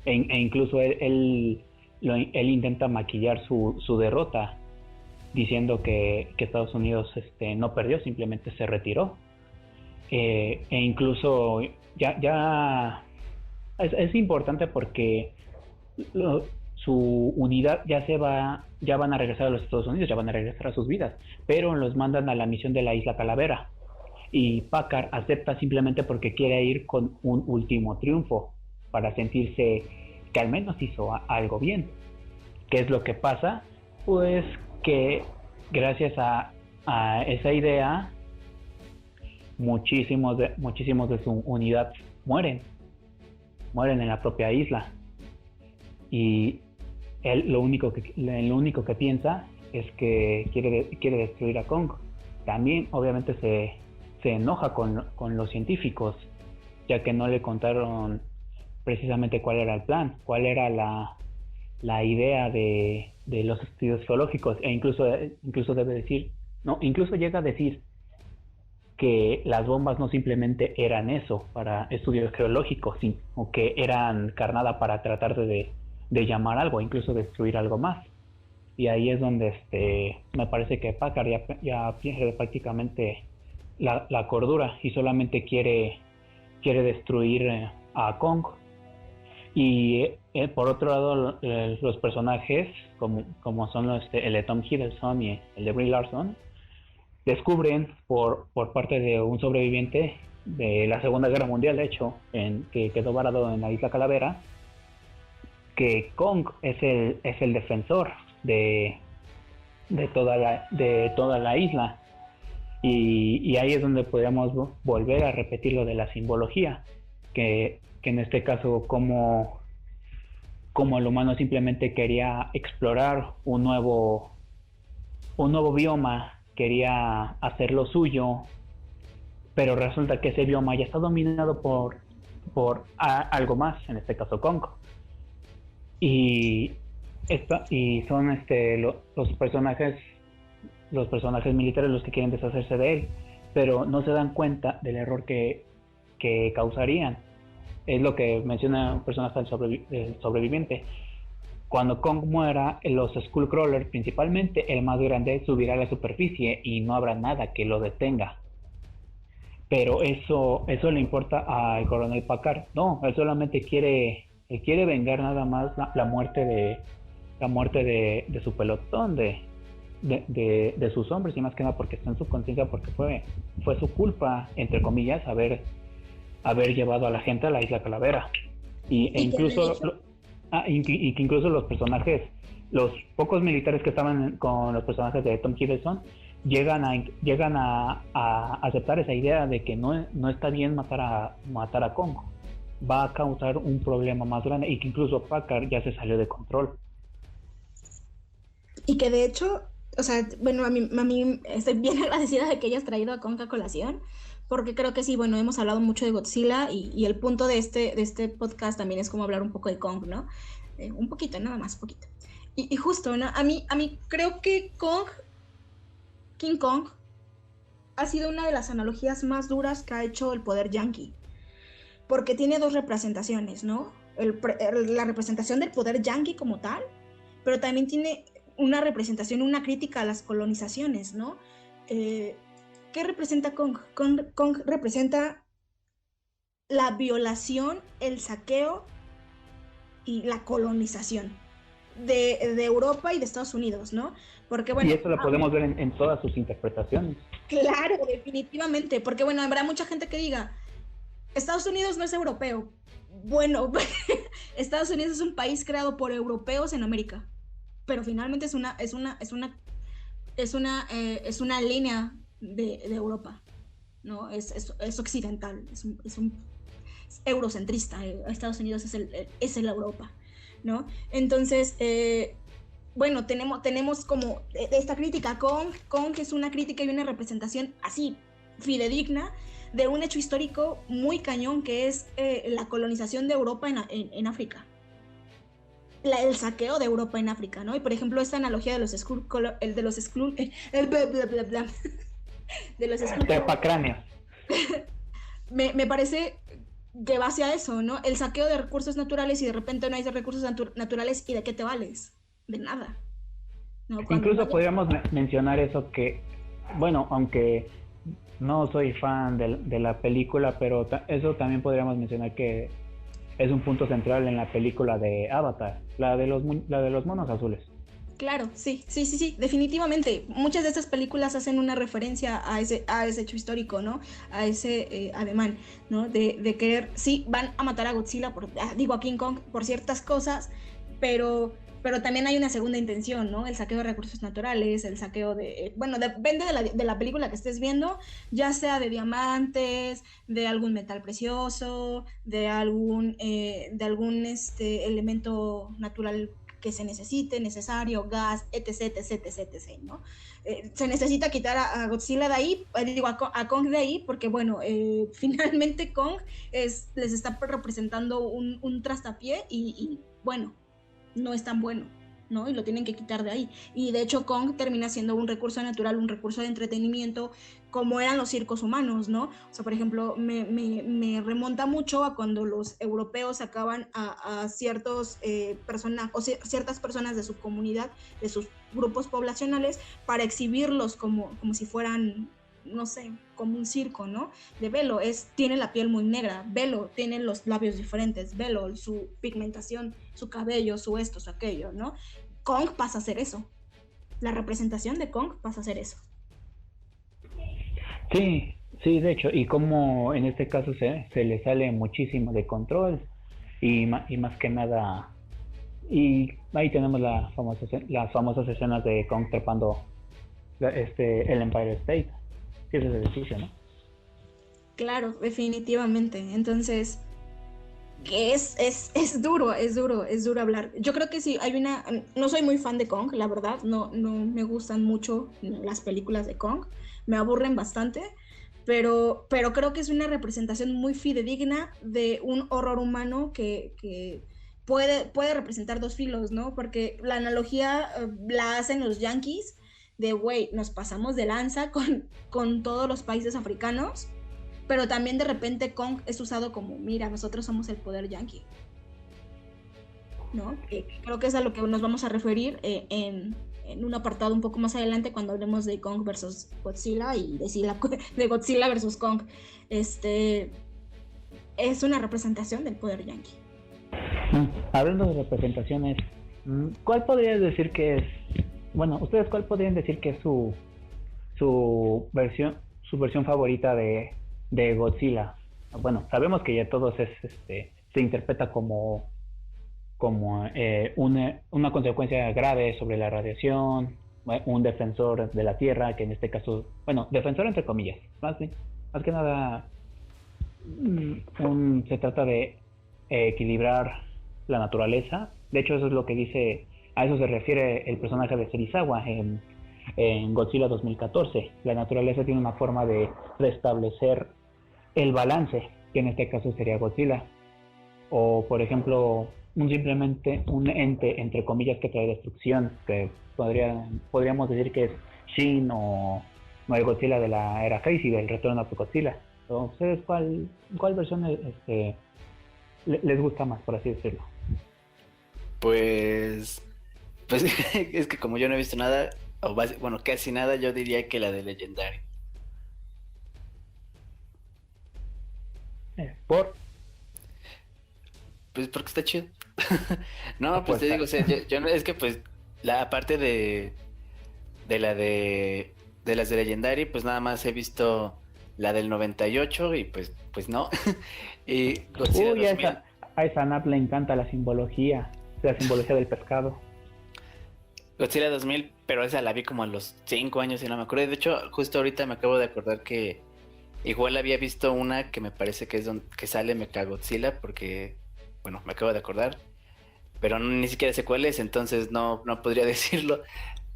E incluso él intenta maquillar su derrota diciendo que Estados Unidos no perdió, simplemente se retiró. E incluso ya es importante porque su unidad ya van a regresar a los Estados Unidos, ya van a regresar a sus vidas, pero los mandan a la misión de la Isla Calavera, y Packard acepta simplemente porque quiere ir con un último triunfo para sentirse que al menos hizo algo bien. ¿Qué es lo que pasa? Pues que gracias a esa idea muchísimos de su unidad mueren en la propia isla, y él lo único que piensa es que quiere destruir a Kong. También obviamente se enoja con los científicos, ya que no le contaron precisamente cuál era el plan, cuál era la idea de los estudios geológicos, e incluso debe decir, no, incluso llega a decir que las bombas no simplemente eran eso, para estudios geológicos, sino que eran carnada para tratar de llamar algo, incluso destruir algo más. Y ahí es donde me parece que Packard ya pierde prácticamente la cordura y solamente quiere destruir a Kong. Y por otro lado, los personajes como son el de Tom Hiddleston y el de Brie Larson descubren por parte de un sobreviviente de la Segunda Guerra Mundial, de hecho, que quedó varado en la Isla Calavera, que Kong es el defensor de toda la isla. Y ahí es donde podríamos volver a repetir lo de la simbología, que en este caso como el humano simplemente quería explorar un nuevo bioma, quería hacer lo suyo, pero resulta que ese bioma ya está dominado por algo más, en este caso Kong. Y son los personajes militares los que quieren deshacerse de él, pero no se dan cuenta del error que causarían. Es lo que menciona un personaje del sobreviviente. Cuando Kong muera, los Skullcrawlers, principalmente el más grande, subirá a la superficie y no habrá nada que lo detenga. Pero eso le importa al coronel Packard. No, él solamente quiere vengar nada más la muerte de su pelotón, de sus hombres, y más que nada porque está en su conciencia, porque fue su culpa, entre comillas, haber llevado a la gente a la Isla Calavera. Y que incluso los personajes, los pocos militares que estaban con los personajes de Tom Hiddleston, llegan a aceptar esa idea de que no está bien matar a Kong. Va a causar un problema más grande, y que incluso Packard ya se salió de control. Y que de hecho, o sea, bueno, a mí estoy bien agradecida de que hayas traído a Kong a colación, porque creo que sí, bueno, hemos hablado mucho de Godzilla, y el punto de este podcast también es como hablar un poco de Kong, ¿no? Un poquito, nada más, poquito. Y justo, ¿no? A mí creo que King Kong ha sido una de las analogías más duras que ha hecho el poder yanqui, porque tiene dos representaciones, ¿no? La representación del poder yanqui como tal, pero también tiene una representación, una crítica a las colonizaciones, ¿no? ¿Qué representa Kong? Kong representa la violación, el saqueo y la colonización de Europa y de Estados Unidos, ¿no? Porque, bueno, y eso lo podemos ver en todas sus interpretaciones. Claro, definitivamente, porque bueno, habrá mucha gente que diga, Estados Unidos no es europeo. Bueno, Estados Unidos es un país creado por europeos en América, pero finalmente es una línea de Europa, ¿no? Es occidental, es eurocentrista. Estados Unidos es el Europa, ¿no? Entonces, bueno, tenemos como esta crítica. Kong es una crítica y una representación así, fidedigna, de un hecho histórico muy cañón, que es la colonización de Europa en África. El saqueo de Europa en África, ¿no? Y por ejemplo, esta analogía de los Tepacráneos. me parece que va hacia eso, ¿no? El saqueo de recursos naturales, y de repente no hay recursos naturales, ¿y de qué te vales? De nada, ¿no? Incluso podríamos mencionar eso, que, bueno, aunque no soy fan de la película, pero eso también podríamos mencionar que es un punto central en la película de Avatar, la de los monos azules. Claro, sí, definitivamente. Muchas de estas películas hacen una referencia a ese hecho histórico, ¿no? A ese ademán, ¿no? De querer, sí, van a matar a Godzilla, a King Kong, por ciertas cosas, pero también hay una segunda intención, ¿no? El saqueo de recursos naturales, el saqueo bueno, depende de la película que estés viendo, ya sea de diamantes, de algún metal precioso, de algún elemento natural que se necesite, necesario, gas, etc, ¿no? Se necesita quitar a Godzilla de ahí, a Kong de ahí, porque bueno, finalmente Kong les está representando un trastapié, y bueno, no es tan bueno, ¿no? Y lo tienen que quitar de ahí. Y de hecho Kong termina siendo un recurso natural, un recurso de entretenimiento, como eran los circos humanos, ¿no? O sea, por ejemplo, me remonta mucho a cuando los europeos sacaban a ciertos personas, o ciertas personas de su comunidad, de sus grupos poblacionales, para exhibirlos como si fueran, no sé, como un circo, ¿no? De velo, tiene la piel muy negra, velo, tiene los labios diferentes, velo, su pigmentación, su cabello, su esto, su aquello, ¿no? Kong pasa a ser eso. La representación de Kong pasa a ser eso. Sí, de hecho, y como en este caso se le sale muchísimo de control, y más que nada, y ahí tenemos las famosas escenas de Kong trepando el Empire State. Sí, ese es el edificio, ¿no? Claro, definitivamente. Entonces, que es duro hablar. Yo creo que sí, no soy muy fan de Kong, la verdad, no me gustan mucho las películas de Kong, me aburren bastante, pero creo que es una representación muy fidedigna de un horror humano que puede representar dos filos, ¿no? Porque la analogía la hacen los yankees de, güey, nos pasamos de lanza con todos los países africanos, pero también de repente Kong es usado como, mira, nosotros somos el poder yankee, ¿no? Creo que es a lo que nos vamos a referir en un apartado un poco más adelante cuando hablemos de Kong versus Godzilla y de Godzilla versus Kong. Es una representación del poder yankee. Hablando de representaciones, ¿cuál podrías decir que es, bueno, ustedes cuál podrían decir que es su versión favorita de Godzilla? Bueno, sabemos que ya todos se interpreta como una consecuencia grave sobre la radiación, un defensor de la Tierra, que en este caso, bueno, defensor entre comillas, más que nada se trata de equilibrar la naturaleza. De hecho, eso es lo que dice, a eso se refiere el personaje de Serizawa en Godzilla 2014. La naturaleza tiene una forma de restablecer el balance, que en este caso sería Godzilla. O, por ejemplo, simplemente un ente, entre comillas, que trae destrucción, que podríamos decir que es Shin o el Godzilla de la era Heisei, del retorno a Godzilla. ¿Ustedes cuál versión les gusta más, por así decirlo? Pues es que como yo no he visto nada, bueno, casi nada, yo diría que la de Legendary. ¿Por? Pues porque está chido. No, pues te digo, o sea, yo no, es que pues la parte de las de Legendary, pues nada más he visto la del 98 y pues no. Y Godzilla 2000. A esa Nat le encanta la simbología del pescado. Godzilla 2000, pero esa la vi como a los 5 años y no me acuerdo. De hecho, justo ahorita me acabo de acordar que igual había visto una que me parece que es donde que sale Mechagodzilla, porque, bueno, me acabo de acordar, pero ni siquiera sé cuál es, entonces no podría decirlo.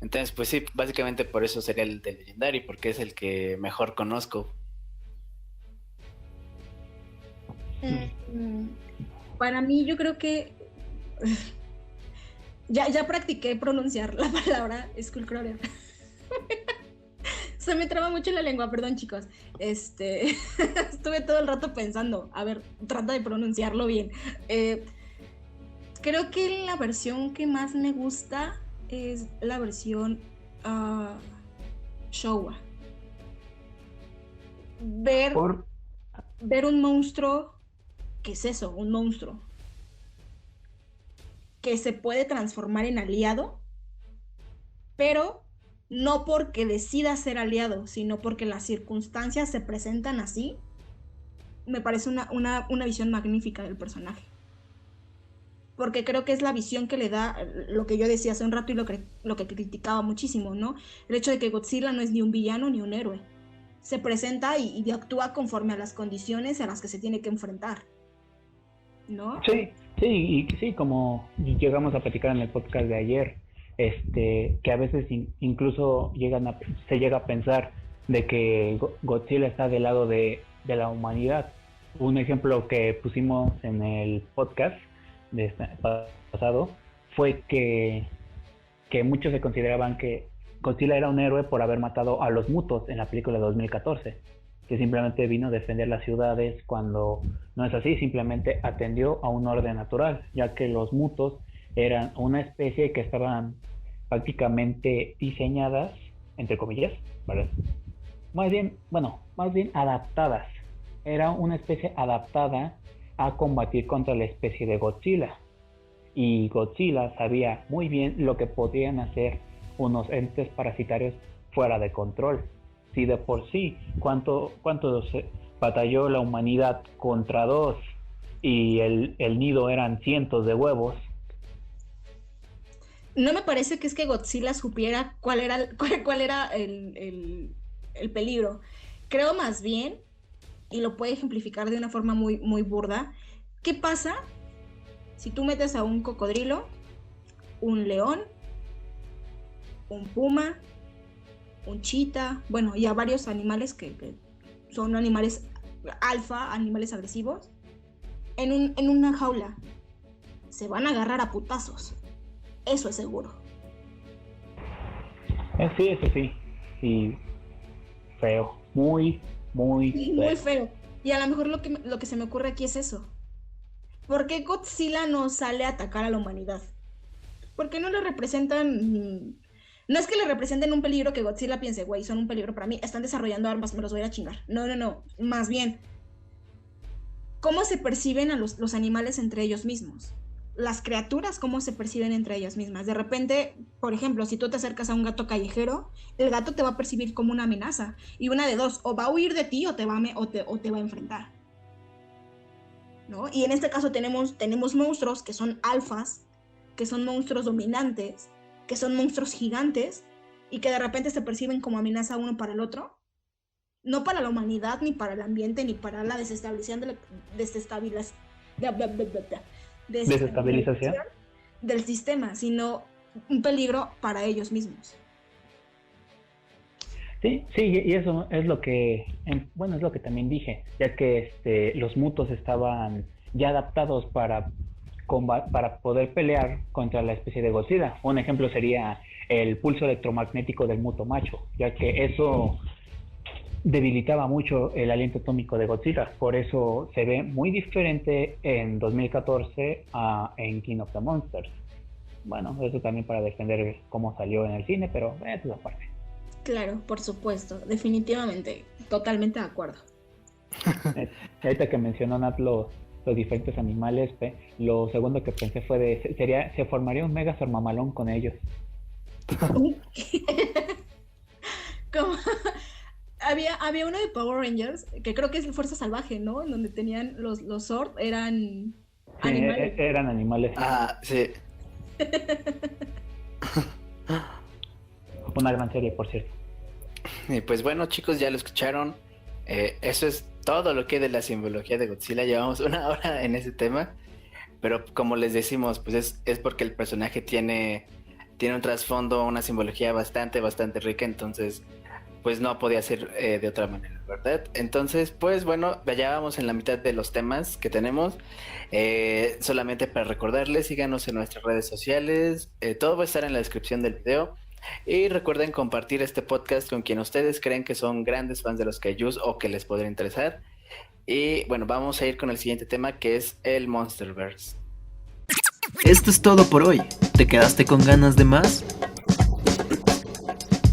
Entonces, pues sí, básicamente por eso sería el de Legendary, porque es el que mejor conozco. Para mí, yo creo que ya practiqué pronunciar la palabra Skullcrawler. Se me traba mucho la lengua, perdón, chicos. Estuve todo el rato pensando, a ver, trata de pronunciarlo bien. Creo que la versión que más me gusta es la versión Showa. Ver un monstruo, ¿qué es eso? Un monstruo que se puede transformar en aliado, pero no porque decida ser aliado, sino porque las circunstancias se presentan así. Me parece una visión magnífica del personaje. Porque creo que es la visión que le da lo que yo decía hace un rato y lo que criticaba muchísimo, ¿no? El hecho de que Godzilla no es ni un villano ni un héroe. Se presenta y actúa conforme a las condiciones a las que se tiene que enfrentar, ¿no? Sí, como llegamos a platicar en el podcast de ayer, que a veces incluso se llega a pensar de que Godzilla está del lado de la humanidad. Un ejemplo que pusimos en el podcast de este pasado fue que muchos se consideraban que Godzilla era un héroe por haber matado a los Mutos en la película de 2014, que simplemente vino a defender las ciudades, cuando no es así, simplemente atendió a un orden natural, ya que los Mutos eran una especie que estaban prácticamente diseñadas, entre comillas, ¿verdad? Más bien adaptadas. Era una especie adaptada a combatir contra la especie de Godzilla. Y Godzilla sabía muy bien lo que podían hacer unos entes parasitarios fuera de control. Si de por sí, cuánto batalló la humanidad contra dos y el nido eran cientos de huevos. No me parece que es que Godzilla supiera cuál era el peligro. Creo más bien, y lo puede ejemplificar de una forma muy, muy burda, ¿Qué pasa si tú metes a un cocodrilo, un león, un puma, un chita, bueno, y a varios animales que son animales alfa, animales agresivos, en una jaula? Se van a agarrar a putazos. Eso es seguro. Sí, eso sí. Y feo. Muy Muy feo. Y a lo mejor lo que se me ocurre aquí es eso. ¿Por qué Godzilla no sale a atacar a la humanidad? ¿Por qué no le representan? No es que le representen un peligro que Godzilla piense, güey, son un peligro para mí, están desarrollando armas, me los voy a ir a chingar. No. Más bien, ¿cómo se perciben a los animales entre ellos mismos? Las criaturas, ¿cómo se perciben entre ellas mismas? De repente, por ejemplo, si tú te acercas a un gato callejero, el gato te va a percibir como una amenaza. Y una de dos, o va a huir de ti o te va a enfrentar, ¿no? Y en este caso tenemos monstruos que son alfas, que son monstruos dominantes, que son monstruos gigantes, y que de repente se perciben como amenaza uno para el otro. No para la humanidad, ni para el ambiente, ni para la desestabilización del sistema, sino un peligro para ellos mismos. Sí, y eso es lo que, bueno, es lo que también dije, ya que los mutos estaban ya adaptados para poder pelear contra la especie de Godzilla. Un ejemplo sería el pulso electromagnético del muto macho, ya que eso debilitaba mucho el aliento atómico de Godzilla. Por eso se ve muy diferente en 2014 en King of the Monsters. Bueno, eso también para defender cómo salió en el cine, pero eso es aparte. Claro, por supuesto, definitivamente, totalmente de acuerdo. Ahorita que mencionó Nat los diferentes animales, lo segundo que pensé fue se formaría un mega mamalón con ellos. Como, había uno de Power Rangers, que creo que es Fuerza Salvaje, ¿no? En donde tenían los Zord, eran animales. Eran animales. Ah, sí. Una gran serie, por cierto. Y pues bueno, chicos, ya lo escucharon. Eso es todo lo que hay de la simbología de Godzilla. Llevamos 1 hora en ese tema. Pero como les decimos, pues es porque el personaje tiene un trasfondo, una simbología bastante rica. Entonces, pues no podía ser de otra manera, ¿verdad? Entonces, pues bueno, ya vamos en la mitad de los temas que tenemos. Solamente para recordarles, síganos en nuestras redes sociales. Todo va a estar en la descripción del video. Y recuerden compartir este podcast con quien ustedes creen que son grandes fans de los kaijus o que les podría interesar. Y bueno, vamos a ir con el siguiente tema, que es el Monsterverse. Esto es todo por hoy. ¿Te quedaste con ganas de más?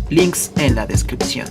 Links en la descripción.